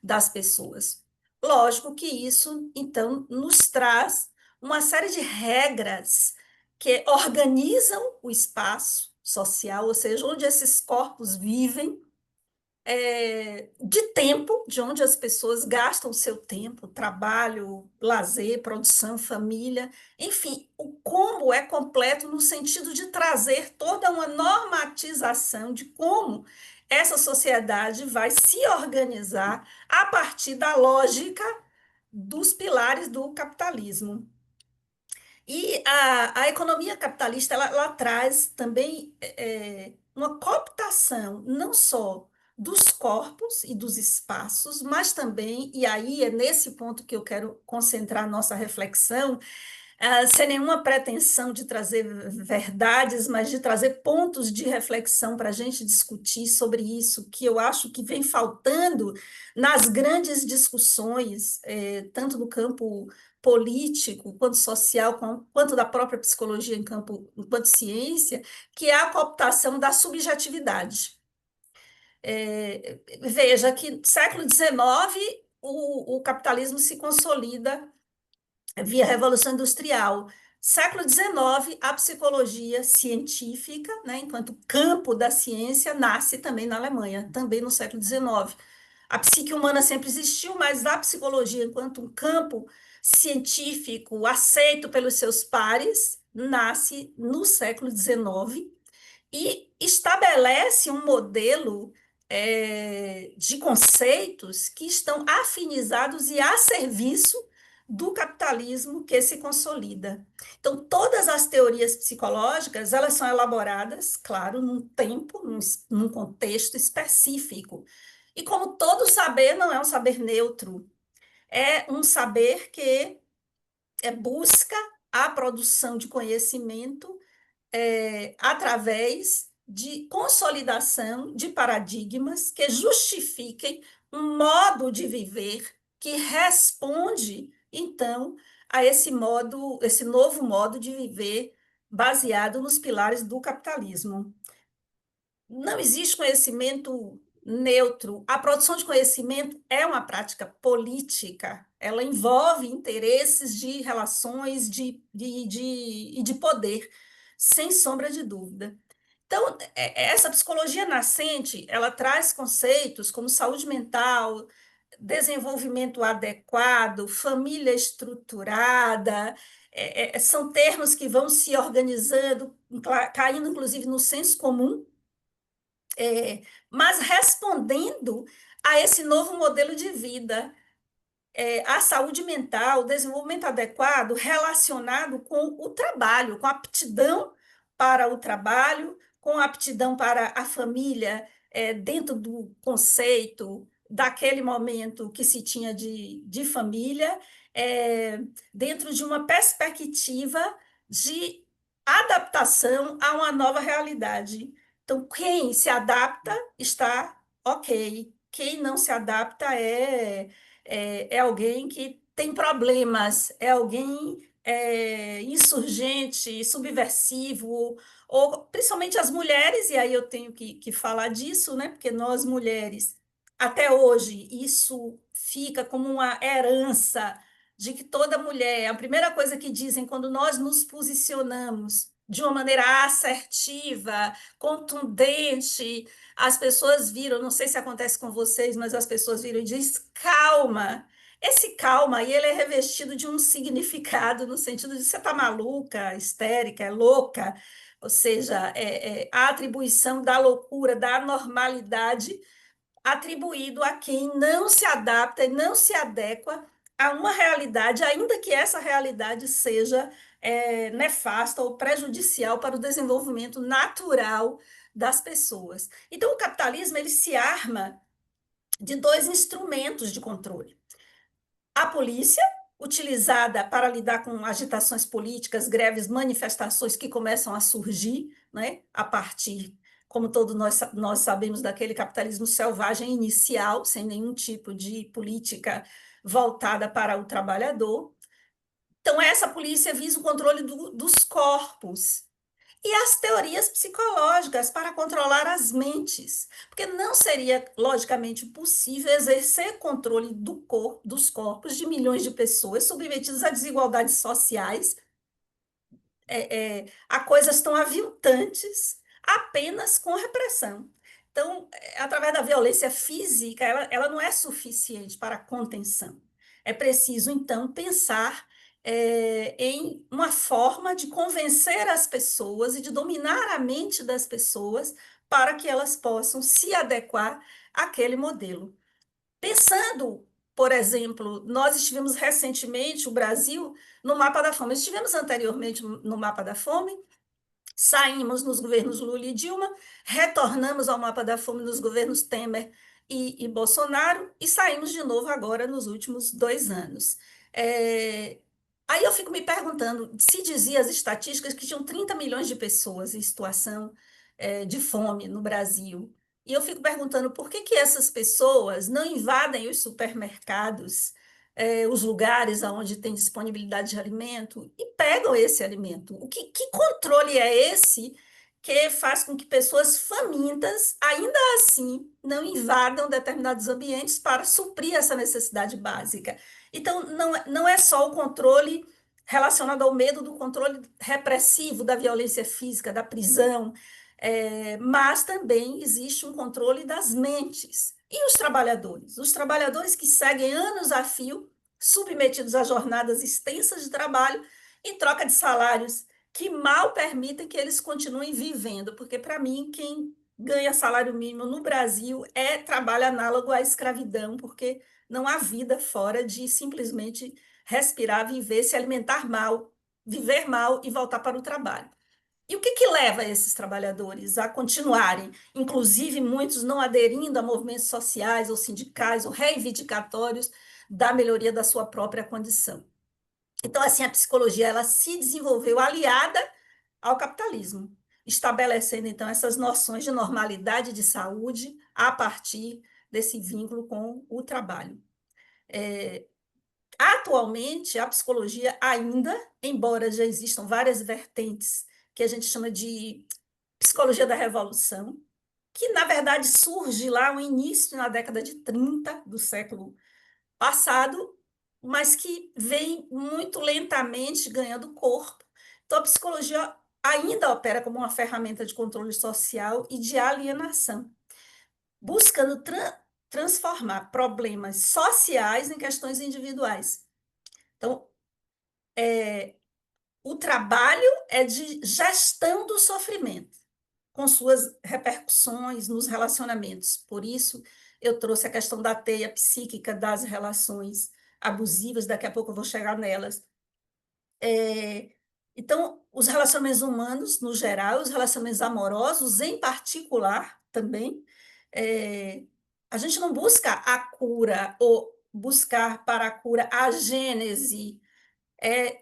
das pessoas. Lógico que isso, então, nos traz uma série de regras que organizam o espaço social, ou seja, onde esses corpos vivem, de tempo, de onde as pessoas gastam o seu tempo, trabalho, lazer, produção, família, enfim, o combo é completo no sentido de trazer toda uma normatização de como essa sociedade vai se organizar a partir da lógica dos pilares do capitalismo. E a economia capitalista ela traz também uma cooptação não só dos corpos e dos espaços, mas também, e aí é nesse ponto que eu quero concentrar a nossa reflexão, sem nenhuma pretensão de trazer verdades, mas de trazer pontos de reflexão para a gente discutir sobre isso, que eu acho que vem faltando nas grandes discussões, tanto no campo político, quanto social, quanto da própria psicologia em campo, enquanto ciência, que é a cooptação da subjetividade. Veja que no século XIX o capitalismo se consolida via Revolução Industrial. Século XIX, a psicologia científica, né, enquanto campo da ciência, nasce também na Alemanha, também no século XIX. A psique humana sempre existiu, mas a psicologia, enquanto um campo científico aceito pelos seus pares, nasce no século XIX e estabelece um modelo de conceitos que estão afinizados e a serviço do capitalismo que se consolida. Então, todas as teorias psicológicas, elas são elaboradas, claro, num tempo, num contexto específico. E como todo saber não é um saber neutro, é um saber que busca a produção de conhecimento através de consolidação de paradigmas que justifiquem um modo de viver que responde, então, a esse novo modo de viver baseado nos pilares do capitalismo. Não existe conhecimento neutro. A produção de conhecimento é uma prática política. Ela envolve interesses de relações e de poder, sem sombra de dúvida. Então, essa psicologia nascente, ela traz conceitos como saúde mental, desenvolvimento adequado, família estruturada, são termos que vão se organizando, caindo inclusive no senso comum, mas respondendo a esse novo modelo de vida, a saúde mental, o desenvolvimento adequado relacionado com o trabalho, com a aptidão para o trabalho, com a aptidão para a família, dentro do conceito daquele momento que se tinha de família, dentro de uma perspectiva de adaptação a uma nova realidade. Então, quem se adapta está ok. Quem não se adapta é alguém que tem problemas, é alguém insurgente, subversivo, ou principalmente as mulheres, e aí eu tenho que falar disso, né? Porque nós mulheres, até hoje, isso fica como uma herança de que toda mulher, a primeira coisa que dizem quando nós nos posicionamos de uma maneira assertiva, contundente, as pessoas viram, não sei se acontece com vocês, mas as pessoas viram e dizem, calma. Esse calma aí, ele é revestido de um significado, no sentido de você está maluca, histérica, louca, ou seja, a atribuição da loucura, da anormalidade, atribuído a quem não se adapta e não se adequa a uma realidade, ainda que essa realidade seja nefasta ou prejudicial para o desenvolvimento natural das pessoas. Então, o capitalismo ele se arma de dois instrumentos de controle. A polícia, utilizada para lidar com agitações políticas, greves, manifestações que começam a surgir, né, a partir, como todos nós sabemos, daquele capitalismo selvagem inicial, sem nenhum tipo de política voltada para o trabalhador. Então, essa polícia visa o controle dos corpos, e as teorias psicológicas para controlar as mentes, porque não seria logicamente possível exercer controle dos corpos de milhões de pessoas submetidas a desigualdades sociais, a coisas tão aviltantes, apenas com repressão. Então, através da violência física, ela não é suficiente para a contenção. É preciso, então, pensar em uma forma de convencer as pessoas e de dominar a mente das pessoas para que elas possam se adequar àquele modelo. Pensando, por exemplo, nós estivemos recentemente, o Brasil, no mapa da fome. Estivemos anteriormente no mapa da fome, saímos nos governos Lula e Dilma, retornamos ao mapa da fome nos governos Temer e Bolsonaro, e saímos de novo agora nos últimos 2 anos. Aí eu fico me perguntando, se dizia as estatísticas que tinham 30 milhões de pessoas em situação de fome no Brasil. E eu fico perguntando por que que essas pessoas não invadem os supermercados, os lugares onde tem disponibilidade de alimento e pegam esse alimento. Que controle é esse que faz com que pessoas famintas, ainda assim, não invadam determinados ambientes para suprir essa necessidade básica? Então, não é só o controle relacionado ao medo do controle repressivo da violência física, da prisão, mas também existe um controle das mentes. E os trabalhadores? Os trabalhadores que seguem anos a fio, submetidos a jornadas extensas de trabalho, em troca de salários que mal permitem que eles continuem vivendo, porque, para mim, quem ganha salário mínimo no Brasil é trabalho análogo à escravidão, porque não há vida fora de simplesmente respirar, viver, se alimentar mal, viver mal e voltar para o trabalho. E o que leva esses trabalhadores a continuarem, inclusive muitos não aderindo a movimentos sociais ou sindicais ou reivindicatórios da melhoria da sua própria condição? Então, assim, a psicologia ela se desenvolveu aliada ao capitalismo, estabelecendo, então, essas noções de normalidade e de saúde a partir desse vínculo com o trabalho. Atualmente, a psicologia ainda, embora já existam várias vertentes que a gente chama de psicologia da revolução, que, na verdade, surge lá no início, na década de 30 do século passado, mas que vem muito lentamente ganhando corpo. Então, a psicologia ainda opera como uma ferramenta de controle social e de alienação, buscando transformar problemas sociais em questões individuais. Então, o trabalho é de gestão do sofrimento, com suas repercussões nos relacionamentos. Por isso, eu trouxe a questão da teia psíquica das relações abusivas, daqui a pouco eu vou chegar nelas. Então, os relacionamentos humanos, no geral, os relacionamentos amorosos, em particular, também, a gente não busca a cura ou buscar para a cura a gênese,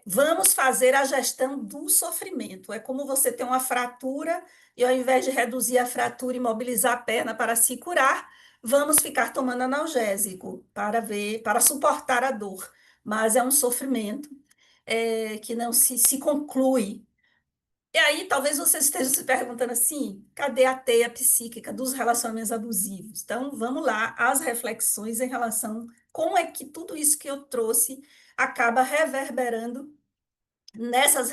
vamos fazer a gestão do sofrimento. É como você tem uma fratura e, ao invés de reduzir a fratura e mobilizar a perna para se curar, vamos ficar tomando analgésico para suportar a dor. Mas é um sofrimento que não se conclui. E aí, talvez você esteja se perguntando assim, cadê a teia psíquica dos relacionamentos abusivos? Então, vamos lá, as reflexões em relação a como é que tudo isso que eu trouxe acaba reverberando nesses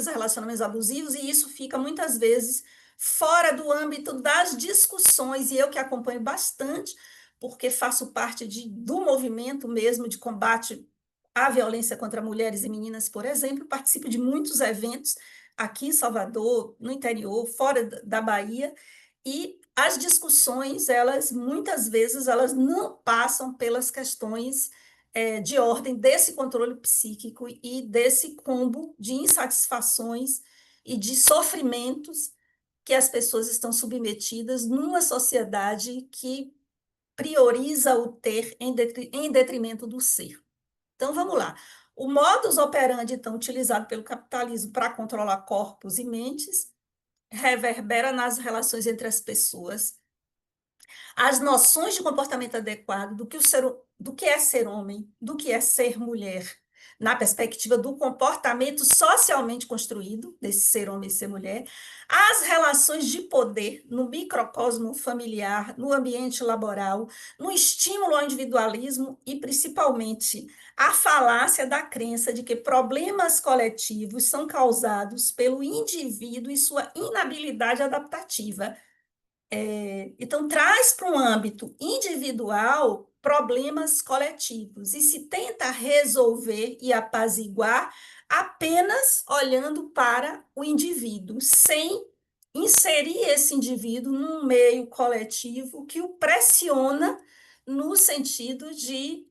relacionamentos abusivos, e isso fica muitas vezes fora do âmbito das discussões, e eu que acompanho bastante, porque faço parte do movimento mesmo de combate à violência contra mulheres e meninas, por exemplo, participo de muitos eventos aqui em Salvador, no interior, fora da Bahia, e as discussões, muitas vezes, elas não passam pelas questões de ordem desse controle psíquico e desse combo de insatisfações e de sofrimentos que as pessoas estão submetidas numa sociedade que prioriza o ter em detrimento do ser. Então, vamos lá. O modus operandi, então, utilizado pelo capitalismo para controlar corpos e mentes, reverbera nas relações entre as pessoas. As noções de comportamento adequado do que é ser homem, do que é ser mulher, na perspectiva do comportamento socialmente construído, desse ser homem e ser mulher, as relações de poder no microcosmo familiar, no ambiente laboral, no estímulo ao individualismo e, principalmente, a falácia da crença de que problemas coletivos são causados pelo indivíduo e sua inabilidade adaptativa. Então, traz para um âmbito individual problemas coletivos e se tenta resolver e apaziguar apenas olhando para o indivíduo, sem inserir esse indivíduo num meio coletivo que o pressiona no sentido de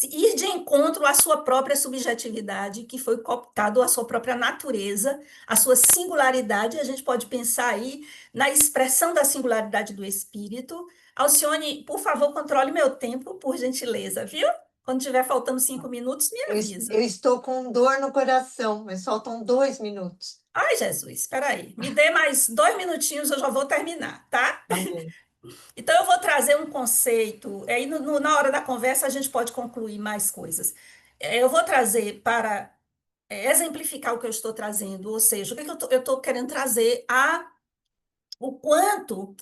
ir de encontro à sua própria subjetividade, que foi cooptado à sua própria natureza, à sua singularidade. A gente pode pensar aí na expressão da singularidade do espírito. Alcione, por favor, controle meu tempo, por gentileza, viu? Quando tiver faltando 5 minutos, me Eu avisa. estou com dor no coração, mas faltam 2 minutos. Ai, Jesus, espera aí. Me dê mais 2 minutinhos, eu já vou terminar, tá? Tá bom. Então, eu vou trazer um conceito. Aí, na hora da conversa, a gente pode concluir mais coisas. Eu vou trazer para exemplificar o que eu estou trazendo, ou seja, o que eu estou querendo trazer o quanto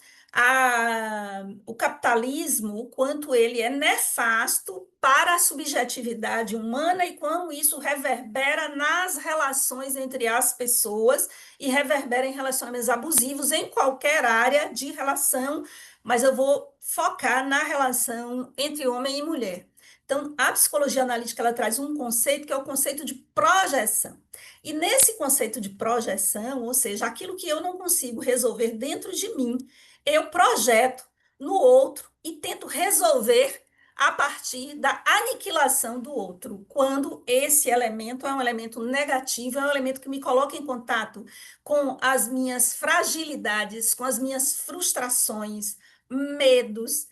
o capitalismo, o quanto ele é nefasto para a subjetividade humana e como isso reverbera nas relações entre as pessoas e reverbera em relacionamentos abusivos em qualquer área de relação, mas eu vou focar na relação entre homem e mulher. Então, a psicologia analítica ela traz um conceito que é o conceito de projeção. E nesse conceito de projeção, ou seja, aquilo que eu não consigo resolver dentro de mim, eu projeto no outro e tento resolver a partir da aniquilação do outro, quando esse elemento é um elemento negativo, é um elemento que me coloca em contato com as minhas fragilidades, com as minhas frustrações, medos,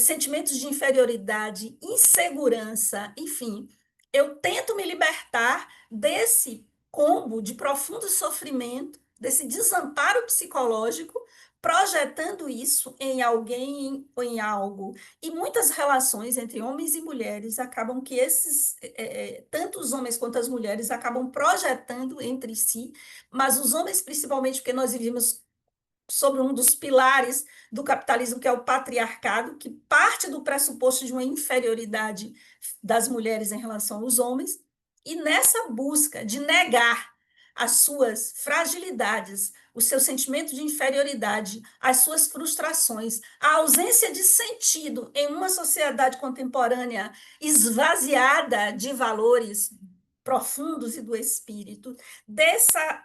sentimentos de inferioridade, insegurança, enfim. Eu tento me libertar desse combo de profundo sofrimento, desse desamparo psicológico, projetando isso em alguém ou em algo. E muitas relações entre homens e mulheres acabam que tanto os homens quanto as mulheres acabam projetando entre si, mas os homens principalmente porque nós vivemos sobre um dos pilares do capitalismo, que é o patriarcado, que parte do pressuposto de uma inferioridade das mulheres em relação aos homens, e nessa busca de negar as suas fragilidades, o seu sentimento de inferioridade, as suas frustrações, a ausência de sentido em uma sociedade contemporânea esvaziada de valores profundos e do espírito, dessa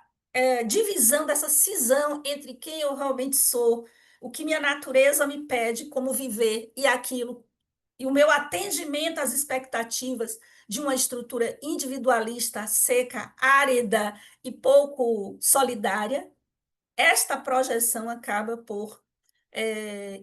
divisão, dessa cisão entre quem eu realmente sou, o que minha natureza me pede como viver e aquilo, e o meu atendimento às expectativas de uma estrutura individualista, seca, árida e pouco solidária, esta projeção acaba por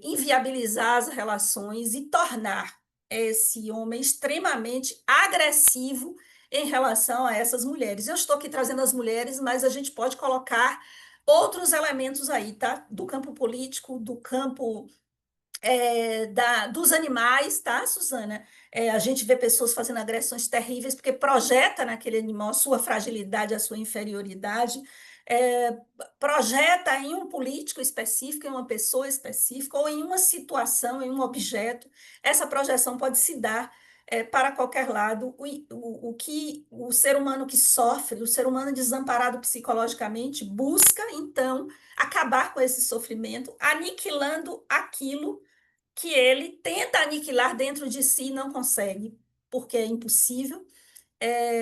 inviabilizar as relações e tornar esse homem extremamente agressivo em relação a essas mulheres. Eu estou aqui trazendo as mulheres, mas a gente pode colocar outros elementos aí, tá? Do campo político, do campo dos animais, tá, Suzana? A gente vê pessoas fazendo agressões terríveis porque projeta naquele animal a sua fragilidade, a sua inferioridade, é, projeta em um político específico, em uma pessoa específica, ou em uma situação, em um objeto. Essa projeção pode se dar para qualquer lado. O que o ser humano que sofre, o ser humano desamparado psicologicamente, busca, então, acabar com esse sofrimento, aniquilando aquilo que ele tenta aniquilar dentro de si e não consegue, porque é impossível.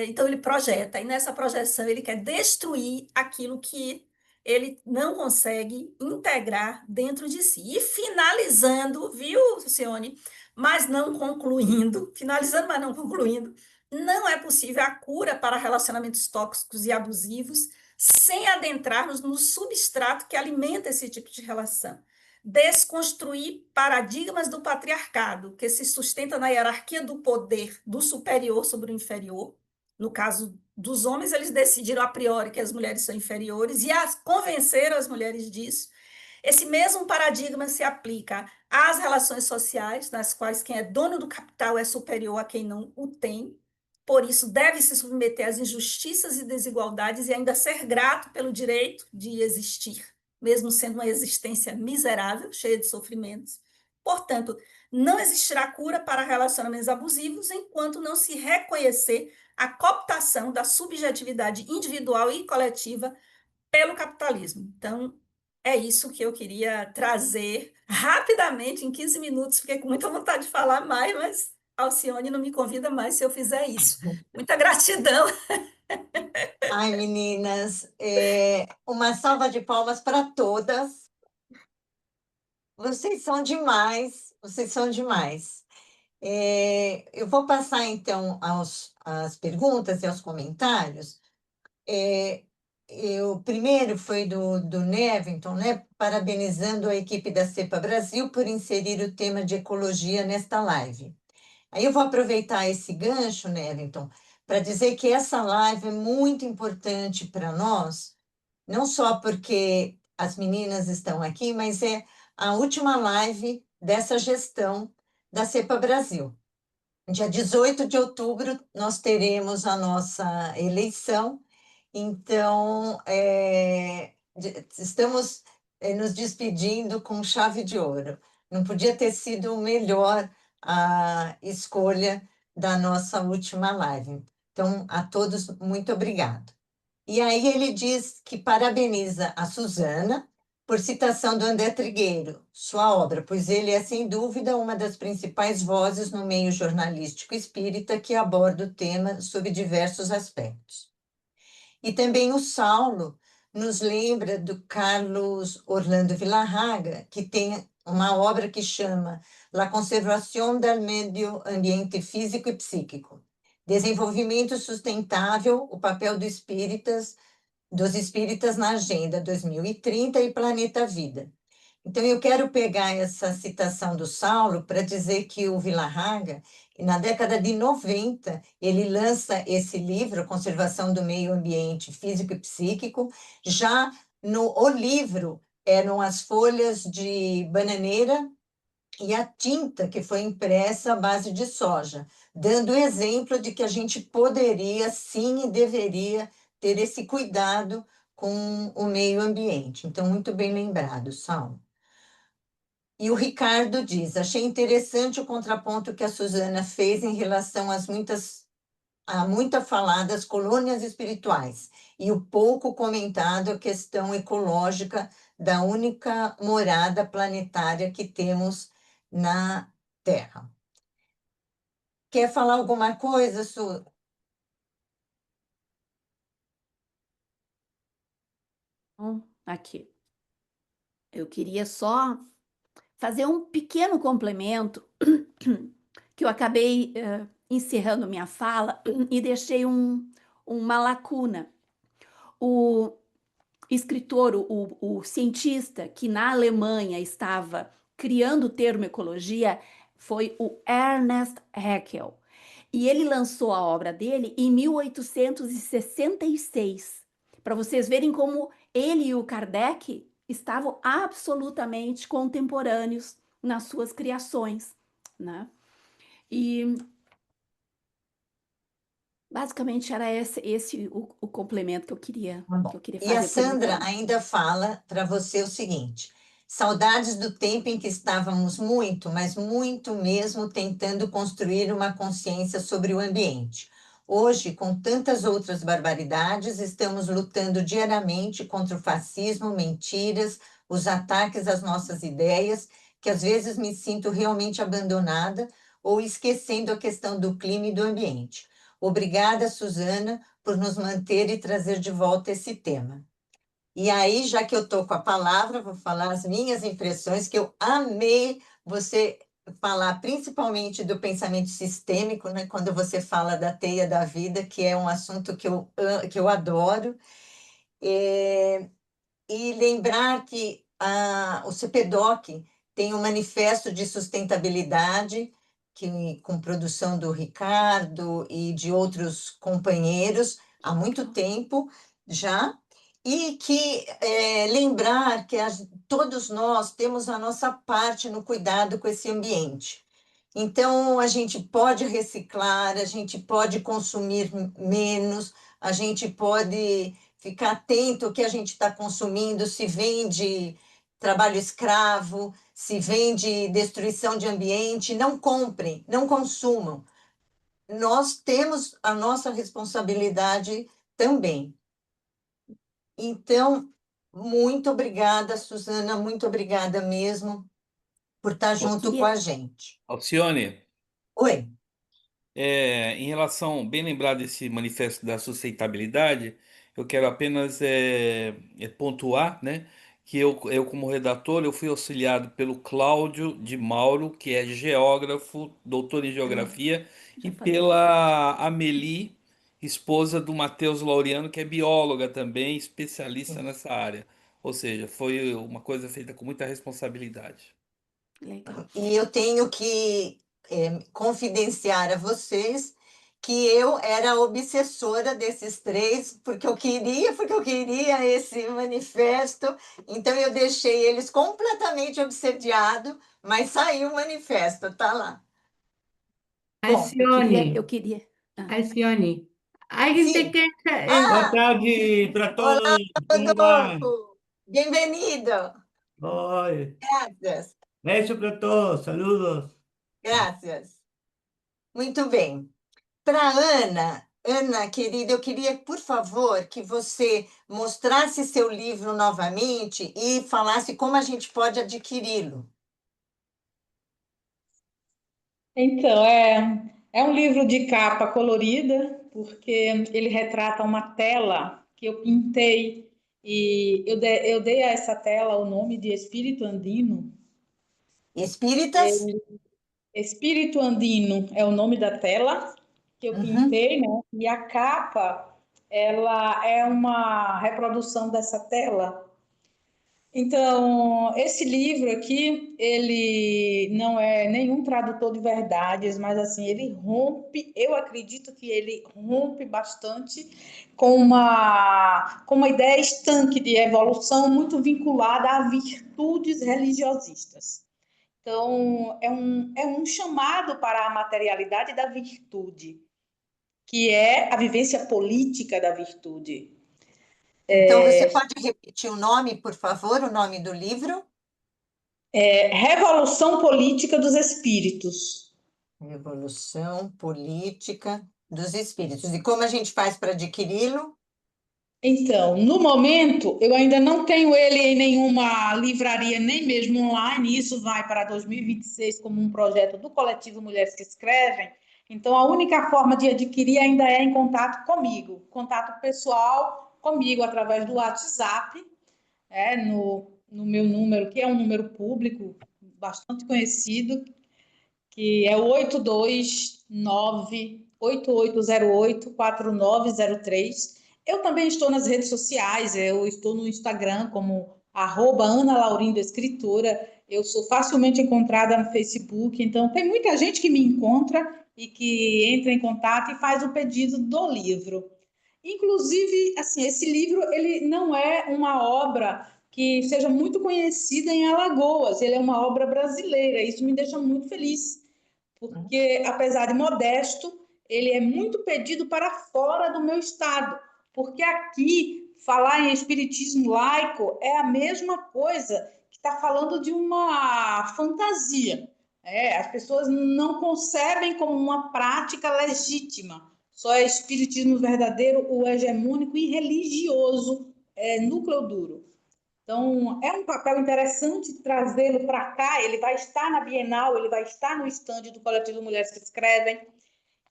Então, ele projeta, e nessa projeção ele quer destruir aquilo que ele não consegue integrar dentro de si. E finalizando, viu, Cione? Mas não concluindo, finalizando, mas não concluindo, não é possível a cura para relacionamentos tóxicos e abusivos sem adentrarmos no substrato que alimenta esse tipo de relação. Desconstruir paradigmas do patriarcado, que se sustenta na hierarquia do poder do superior sobre o inferior. No caso dos homens, eles decidiram a priori que as mulheres são inferiores e convenceram as mulheres disso. Esse mesmo paradigma se aplica às relações sociais, nas quais quem é dono do capital é superior a quem não o tem. Por isso, deve se submeter às injustiças e desigualdades e ainda ser grato pelo direito de existir, mesmo sendo uma existência miserável, cheia de sofrimentos. Portanto, não existirá cura para relacionamentos abusivos enquanto não se reconhecer a cooptação da subjetividade individual e coletiva pelo capitalismo. Então, é isso que eu queria trazer rapidamente, em 15 minutos. Fiquei com muita vontade de falar mais, mas Alcione não me convida mais se eu fizer isso. Muita gratidão. Ai, meninas, uma salva de palmas para todas. Vocês são demais, vocês são demais. Eu vou passar, então, às perguntas e aos comentários. O primeiro foi do Nevington, né? Parabenizando a equipe da CEPA Brasil por inserir o tema de ecologia nesta live. Aí eu vou aproveitar esse gancho, Nevington, para dizer que essa live é muito importante para nós, não só porque as meninas estão aqui, mas é a última live dessa gestão da CEPA Brasil. Dia 18 de outubro, nós teremos a nossa eleição, então, estamos nos despedindo com chave de ouro. Não podia ter sido melhor a escolha da nossa última live. Então, a todos, muito obrigado. E aí ele diz que parabeniza a Suzana por citação do André Trigueiro, sua obra, pois ele é, sem dúvida, uma das principais vozes no meio jornalístico espírita que aborda o tema sob diversos aspectos. E também o Saulo nos lembra do Carlos Orlando Villarraga, que tem uma obra que chama La Conservación del Medio Ambiente Físico e Psíquico. Desenvolvimento Sustentável, o papel dos espíritas na Agenda 2030 e Planeta Vida. Então, eu quero pegar essa citação do Saulo para dizer que o Villarraga, na década de 90, ele lança esse livro, Conservação do Meio Ambiente Físico e Psíquico. Já o livro eram as folhas de bananeira e a tinta que foi impressa à base de soja, dando exemplo de que a gente poderia, sim, e deveria ter esse cuidado com o meio ambiente. Então, muito bem lembrado, Saulo. E o Ricardo diz: achei interessante o contraponto que a Suzana fez em relação a muito faladas colônias espirituais e o pouco comentado a questão ecológica da única morada planetária que temos na Terra. Quer falar alguma coisa, Su? Aqui. Eu queria só fazer um pequeno complemento que eu acabei encerrando minha fala e deixei uma lacuna. O escritor, o cientista que na Alemanha estava criando o termo ecologia foi o Ernest Haeckel. E ele lançou a obra dele em 1866, para vocês verem como ele e o Kardec estavam absolutamente contemporâneos nas suas criações, né? E basicamente era esse o complemento que eu queria Tá bom. E a fazer por Sandra enquanto. ainda fala para você o seguinte: saudades do tempo em que estávamos muito, mas muito mesmo, tentando construir uma consciência sobre o ambiente. Hoje, com tantas outras barbaridades, estamos lutando diariamente contra o fascismo, mentiras, os ataques às nossas ideias, que às vezes me sinto realmente abandonada ou esquecendo a questão do clima e do ambiente. Obrigada, Suzana, por nos manter e trazer de volta esse tema. E aí, já que eu estou com a palavra, vou falar as minhas impressões, que eu amei você falar principalmente do pensamento sistêmico, né? Quando você fala da teia da vida, que é um assunto que eu adoro. E lembrar que o CPDOC tem um manifesto de sustentabilidade, com produção do Ricardo e de outros companheiros há muito tempo já, e que lembrar que todos nós temos a nossa parte no cuidado com esse ambiente. Então, a gente pode reciclar, a gente pode consumir menos, a gente pode ficar atento ao que a gente está consumindo, se vem de trabalho escravo, se vem de destruição de ambiente, não comprem, não consumam. Nós temos a nossa responsabilidade também. Então, muito obrigada, Suzana, muito obrigada mesmo por estar Eu junto com queria. a gente. Alcione, Oi. em relação, bem lembrado desse manifesto da sustentabilidade, eu quero apenas pontuar, né, que eu, como redator, eu fui auxiliado pelo Cláudio de Mauro, que é geógrafo, doutor em geografia, e Já falei com ele. pela Amelie, esposa do Matheus Laureano, que é bióloga também, especialista nessa área. Ou seja, foi uma coisa feita com muita responsabilidade. Legal. E eu tenho que confidenciar a vocês que eu era a obsessora desses três, porque eu queria esse manifesto, então eu deixei eles completamente obsediados, mas saiu o manifesto, tá lá. Bom, Eu Alcione, queria. Ah, Alcione, alguien te sim. queja, Boa Ah, tarde para olá, todos. Como vai? Rodolfo. Bem-vindo. Oi. Graças, Beijo para todos. Saludos. graças. Muito bem. Para Ana, querida, eu queria, por favor, que você mostrasse seu livro novamente e falasse como a gente pode adquiri-lo. Então, é um livro de capa colorida, porque ele retrata uma tela que eu pintei e eu dei a essa tela o nome de Espírito Andino. Espíritas? Espírito Andino é o nome da tela que eu Uhum. pintei, né? E a capa, ela é uma reprodução dessa tela. Então, esse livro aqui, ele não é nenhum tradutor de verdades, mas assim, ele rompe, eu acredito que ele rompe bastante com uma ideia estanque de evolução muito vinculada a virtudes religiosistas. Então, é um chamado para a materialidade da virtude, que é a vivência política da virtude. Então, você pode repetir o nome, por favor, o nome do livro? Revolução Política dos Espíritos. Revolução Política dos Espíritos. E como a gente faz para adquiri-lo? Então, no momento, eu ainda não tenho ele em nenhuma livraria, nem mesmo online. Isso vai para 2026 como um projeto do Coletivo Mulheres que Escrevem. Então, a única forma de adquirir ainda é em contato comigo, contato pessoal comigo através do WhatsApp, no meu número, que é um número público bastante conhecido, que é o 829-8808-4903. Eu também estou nas redes sociais, eu estou no Instagram como @AnaLaurindo Escritora, eu sou facilmente encontrada no Facebook, então tem muita gente que me encontra e que entra em contato e faz o pedido do livro. Inclusive, assim, esse livro ele não é uma obra que seja muito conhecida em Alagoas, ele é uma obra brasileira, isso me deixa muito feliz, porque apesar de modesto, ele é muito pedido para fora do meu estado, porque aqui falar em espiritismo laico é a mesma coisa que está falando de uma fantasia. As pessoas não concebem como uma prática legítima. Só é espiritismo verdadeiro, o hegemônico e religioso, núcleo duro. Então, é um papel interessante trazê-lo para cá. Ele vai estar na Bienal, ele vai estar no estande do Coletivo Mulheres que Escrevem.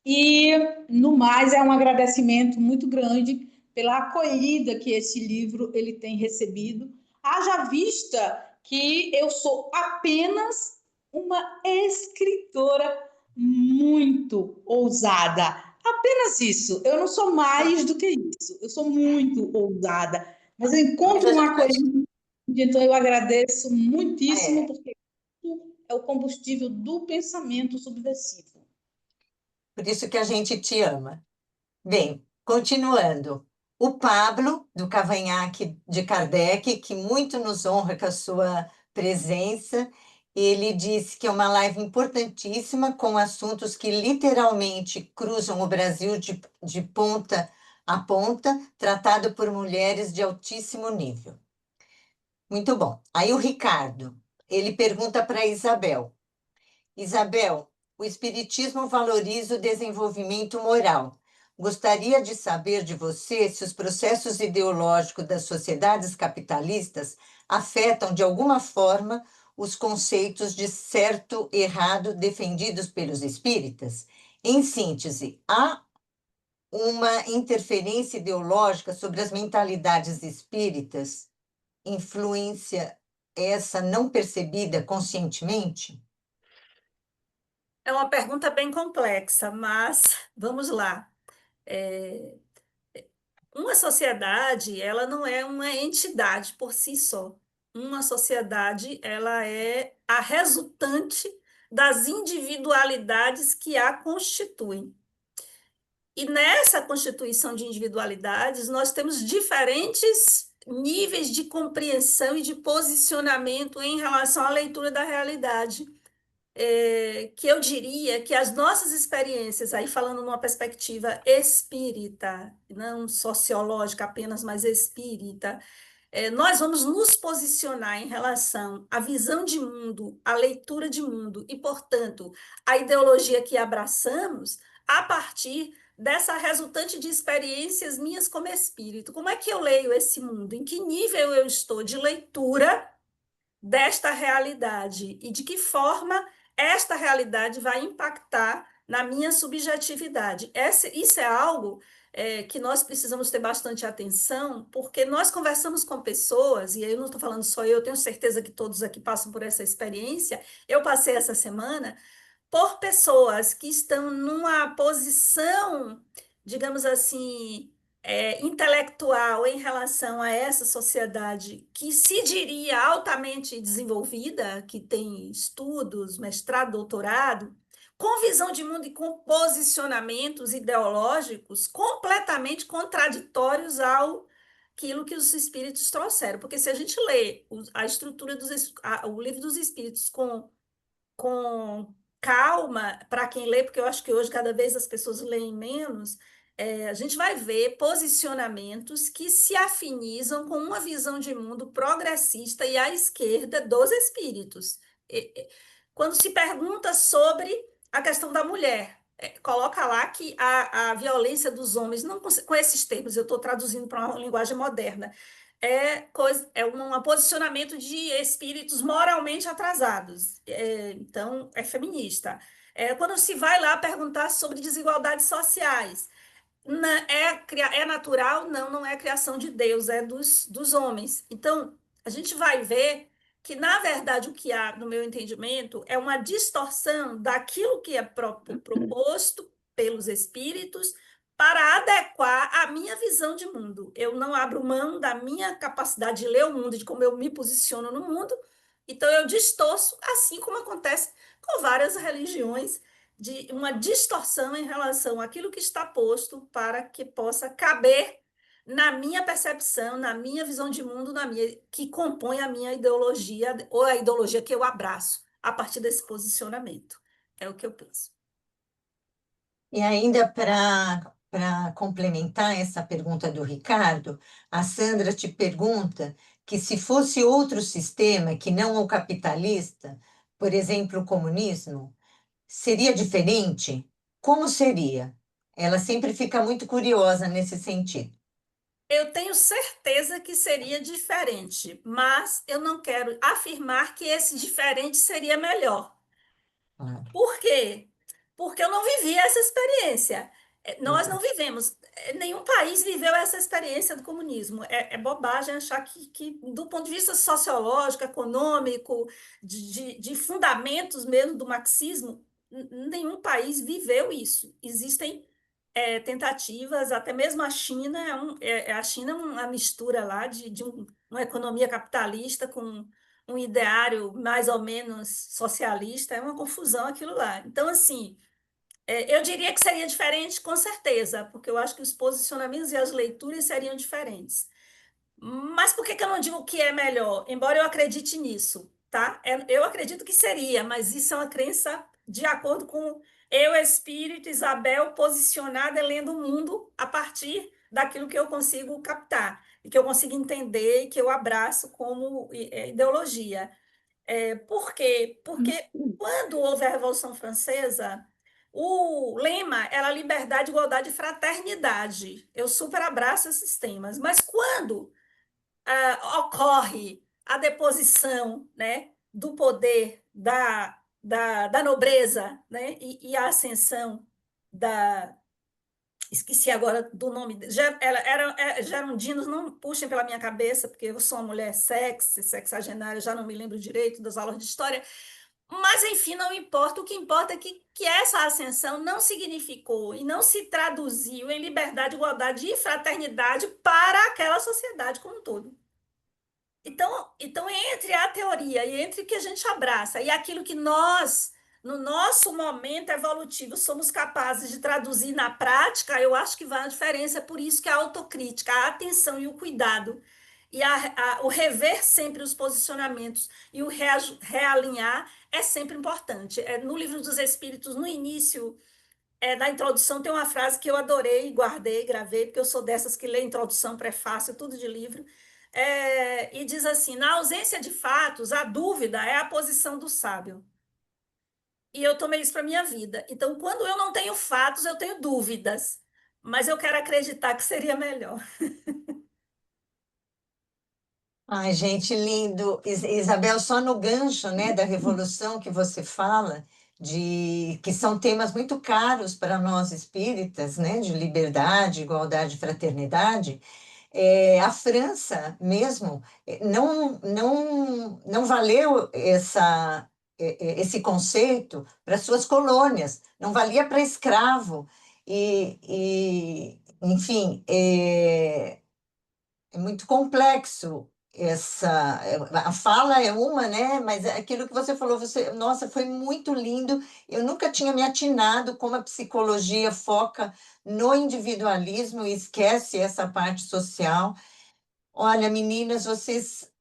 E, no mais, é um agradecimento muito grande pela acolhida que esse livro ele tem recebido. Haja vista que eu sou apenas uma escritora muito ousada. Apenas isso. Eu não sou mais do que isso. Eu sou muito ousada. Mas eu Mas encontro a uma gente coisa, então eu agradeço muitíssimo, é, porque isso é o combustível do pensamento subversivo. por isso que a gente te ama. Bem, continuando. O Pablo, do Cavanhaque de Kardec, que muito nos honra com a sua presença, ele disse que é uma live importantíssima, com assuntos que literalmente cruzam o Brasil de ponta a ponta, tratado por mulheres de altíssimo nível. Muito bom. Aí o Ricardo, ele pergunta para Isabel. Isabel, o Espiritismo valoriza o desenvolvimento moral. Gostaria de saber de você se os processos ideológicos das sociedades capitalistas afetam de alguma forma os conceitos de certo e errado defendidos pelos espíritas. Em síntese, há uma interferência ideológica sobre as mentalidades espíritas, influência essa não percebida conscientemente? É uma pergunta bem complexa, mas vamos lá. É, uma sociedade, ela não é uma entidade por si só. Uma sociedade, ela é a resultante das individualidades que a constituem. E nessa constituição de individualidades, nós temos diferentes níveis de compreensão e de posicionamento em relação à leitura da realidade. Que eu diria que as nossas experiências, aí falando numa perspectiva espírita, não sociológica apenas, mas espírita, nós vamos nos posicionar em relação à visão de mundo, à leitura de mundo e, portanto, à ideologia que abraçamos a partir dessa resultante de experiências minhas como espírito. Como é que eu leio esse mundo? Em que nível eu estou de leitura desta realidade e de que forma esta realidade vai impactar na minha subjetividade? Isso é algo que nós precisamos ter bastante atenção, porque nós conversamos com pessoas, e aí eu não estou falando só eu tenho certeza que todos aqui passam por essa experiência, eu passei essa semana, por pessoas que estão numa posição, digamos assim, intelectual em relação a essa sociedade que se diria altamente desenvolvida, que tem estudos, mestrado, doutorado, com visão de mundo e com posicionamentos ideológicos completamente contraditórios ao aquilo que os espíritos trouxeram. Porque se a gente lê a estrutura o livro dos espíritos com calma, para quem lê, porque eu acho que hoje cada vez as pessoas leem menos, a gente vai ver posicionamentos que se afinizam com uma visão de mundo progressista e à esquerda dos espíritos. Quando se pergunta sobre a questão da mulher, coloca lá que a violência dos homens, não com esses termos, eu estou traduzindo para uma linguagem moderna, é um posicionamento de espíritos moralmente atrasados. Então, é feminista. Quando se vai lá perguntar sobre desigualdades sociais, é natural? Não, não é criação de Deus, é dos homens. Então, a gente vai ver que, na verdade, o que há, no meu entendimento, é uma distorção daquilo que é proposto pelos espíritos para adequar a minha visão de mundo. Eu não abro mão da minha capacidade de ler o mundo, de como eu me posiciono no mundo, então eu distorço, assim como acontece com várias religiões, de uma distorção em relação àquilo que está posto para que possa caber na minha percepção, na minha visão de mundo, que compõe a minha ideologia, ou a ideologia que eu abraço a partir desse posicionamento. É o que eu penso. E ainda para complementar essa pergunta do Ricardo, a Sandra te pergunta que se fosse outro sistema que não o capitalista, por exemplo, o comunismo, seria diferente? Como seria? Ela sempre fica muito curiosa nesse sentido. Eu tenho certeza que seria diferente, mas eu não quero afirmar que esse diferente seria melhor. Claro. Por quê? Porque eu não vivi essa experiência. Nós não vivemos, nenhum país viveu essa experiência do comunismo. É bobagem achar que, do ponto de vista sociológico, econômico, de fundamentos mesmo do marxismo, nenhum país viveu isso. Existem tentativas, até mesmo a China, a China é uma mistura lá de uma economia capitalista com um ideário mais ou menos socialista, é uma confusão aquilo lá. Então, assim, eu diria que seria diferente, com certeza, porque eu acho que os posicionamentos e as leituras seriam diferentes. Mas por que eu não digo que é melhor? Embora eu acredite nisso, tá? Eu acredito que seria, mas isso é uma crença de acordo com eu, espírito, Isabel, posicionada lendo o mundo a partir daquilo que eu consigo captar, e que eu consigo entender e que eu abraço como ideologia. Por quê? Porque quando houve a Revolução Francesa, o lema era liberdade, igualdade e fraternidade. Eu super abraço esses temas. Mas quando ocorre a deposição, né, do poder da nobreza, né, e a ascensão da... Esqueci agora do nome. Gerondinos, não puxem pela minha cabeça, porque eu sou uma mulher sexagenária, já não me lembro direito das aulas de história. Mas, enfim, não importa. O que importa é que essa ascensão não significou e não se traduziu em liberdade, igualdade e fraternidade para aquela sociedade como um todo. Então, entre a teoria e entre o que a gente abraça e aquilo que nós no nosso momento evolutivo, somos capazes de traduzir na prática, eu acho que vai a diferença. É por isso que a autocrítica, a atenção e o cuidado, e o rever sempre os posicionamentos e o realinhar é sempre importante. No Livro dos Espíritos, no início, na introdução, tem uma frase que eu adorei, guardei, gravei, porque eu sou dessas que lê introdução, prefácio, tudo de livro. E diz assim: na ausência de fatos, a dúvida é a posição do sábio. E eu tomei isso para minha vida. Então, quando eu não tenho fatos, eu tenho dúvidas. Mas eu quero acreditar que seria melhor. Ai, gente, lindo. Isabel, só no gancho, né, da revolução que você fala, de que são temas muito caros para nós espíritas, né, de liberdade, igualdade, fraternidade. A França mesmo não valeu esse conceito para suas colônias, não valia para escravo. Enfim, é muito complexo a fala é uma, né? Mas aquilo que você falou, nossa, foi muito lindo. Eu nunca tinha me atinado como a psicologia foca no individualismo e esquece essa parte social. Olha, meninas, vocês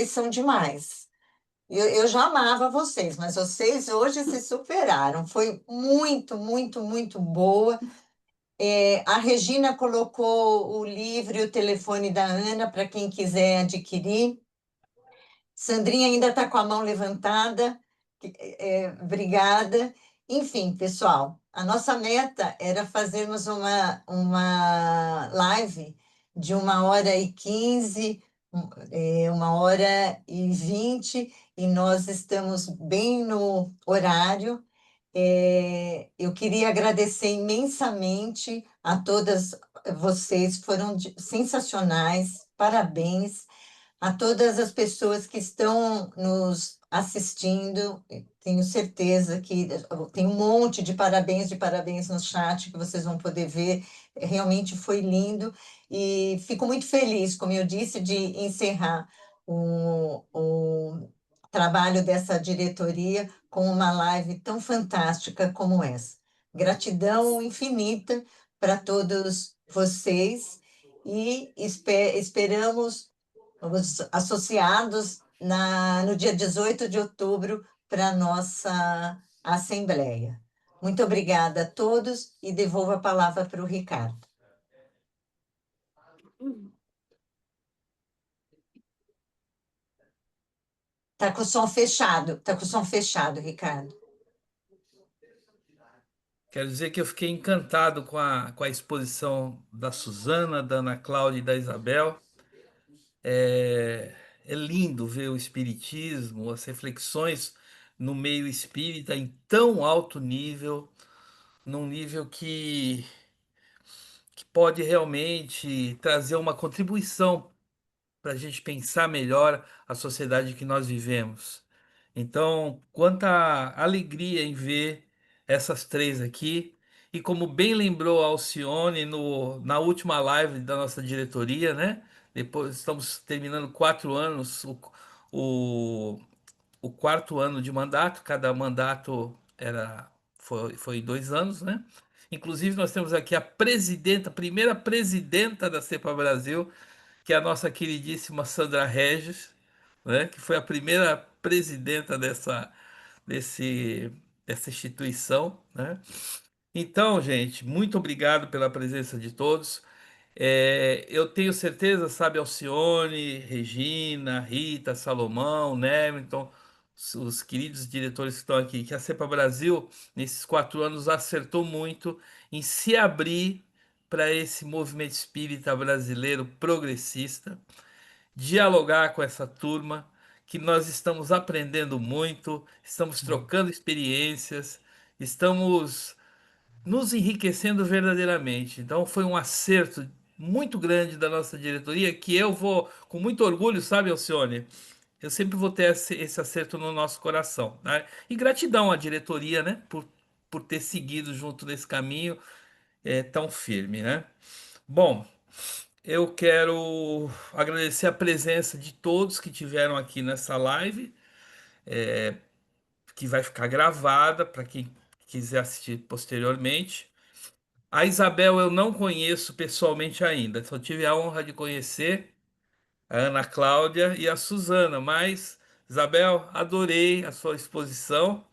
são demais. Eu já amava vocês, mas vocês hoje se superaram. Foi muito, muito, muito boa. A Regina colocou o livro e o telefone da Ana para quem quiser adquirir. Sandrinha ainda está com a mão levantada. Obrigada. Enfim, pessoal, a nossa meta era fazermos uma live de 1h15, 1h20, e nós estamos bem no horário. Eu queria agradecer imensamente a todas vocês, foram sensacionais, parabéns a todas as pessoas que estão nos assistindo. Tenho certeza que tem um monte de parabéns no chat que vocês vão poder ver. Realmente foi lindo e fico muito feliz, como eu disse, de encerrar o trabalho dessa diretoria com uma live tão fantástica como essa. Gratidão infinita para todos vocês e esperamos os associados no dia 18 de outubro para a nossa assembleia. Muito obrigada a todos e devolvo a palavra para o Ricardo. Está com o som fechado, Ricardo. Quero dizer que eu fiquei encantado com a exposição da Suzana, da Ana Cláudia e da Isabel. É lindo ver o espiritismo, as reflexões no meio espírita em tão alto nível, num nível que pode realmente trazer uma contribuição para a gente pensar melhor a sociedade que nós vivemos. Então, quanta alegria em ver essas três aqui. E como bem lembrou a Alcione na última live da nossa diretoria, né? Depois estamos terminando 4 anos, o, o quarto ano de mandato, cada mandato foi 2 anos, né? Inclusive, nós temos aqui a presidenta, a primeira presidenta da CEPA Brasil, que é a nossa queridíssima Sandra Regis, né, que foi a primeira presidenta desse, dessa instituição, né? Então, gente, muito obrigado pela presença de todos. Eu tenho certeza, sabe, Alcione, Regina, Rita, Salomão, Nemington, os queridos diretores que estão aqui, que a CEPA Brasil, nesses 4 anos, acertou muito em se abrir para esse movimento espírita brasileiro progressista, dialogar com essa turma, que nós estamos aprendendo muito, estamos trocando experiências, estamos nos enriquecendo verdadeiramente. Então foi um acerto muito grande da nossa diretoria que eu vou, com muito orgulho, sabe, Alcione? Eu sempre vou ter esse acerto no nosso coração, né? E gratidão à diretoria, né, por ter seguido junto nesse caminho tão firme, né? Bom, eu quero agradecer a presença de todos que tiveram aqui nessa live. que vai ficar gravada para quem quiser assistir posteriormente. A Isabel eu não conheço pessoalmente ainda, só tive a honra de conhecer a Ana Cláudia e a Suzana, mas, Isabel, adorei a sua exposição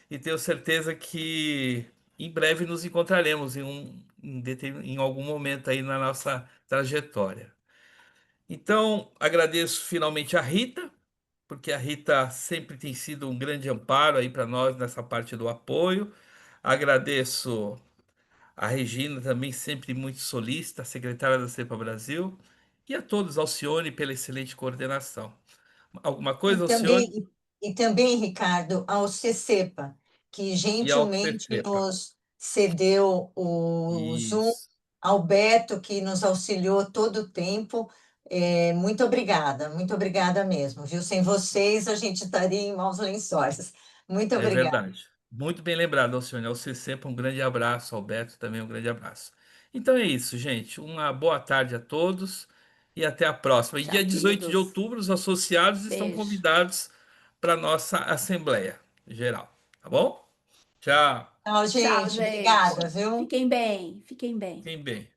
e tenho certeza que em breve nos encontraremos em algum momento aí na nossa trajetória. Então, agradeço finalmente a Rita, porque a Rita sempre tem sido um grande amparo aí para nós nessa parte do apoio. Agradeço a Regina, também sempre muito solícita, secretária da CEPA Brasil, e a todos, Alcione, pela excelente coordenação. Alguma E coisa, Alcione? também, e também, Ricardo, ao CCEPA, que E ao gentilmente CCEPA. nos cedeu o Zoom, Isso. ao Beto, que nos auxiliou todo o tempo. Muito obrigada mesmo, viu? Sem vocês, a gente estaria em maus lençóis. Muito É obrigada. verdade. Muito bem lembrado, Alcione. Ao CCEPA, um grande abraço. Alberto também um grande abraço. Então é isso, gente. Uma boa tarde a todos e até a próxima. E dia Tchau, 18 de queridos. outubro, os associados estão Beijo. convidados para a nossa Assembleia Geral. Tá bom? Tchau. Tchau, Tchau, gente. gente. Obrigada, viu? Fiquem bem, fiquem bem. Fiquem bem.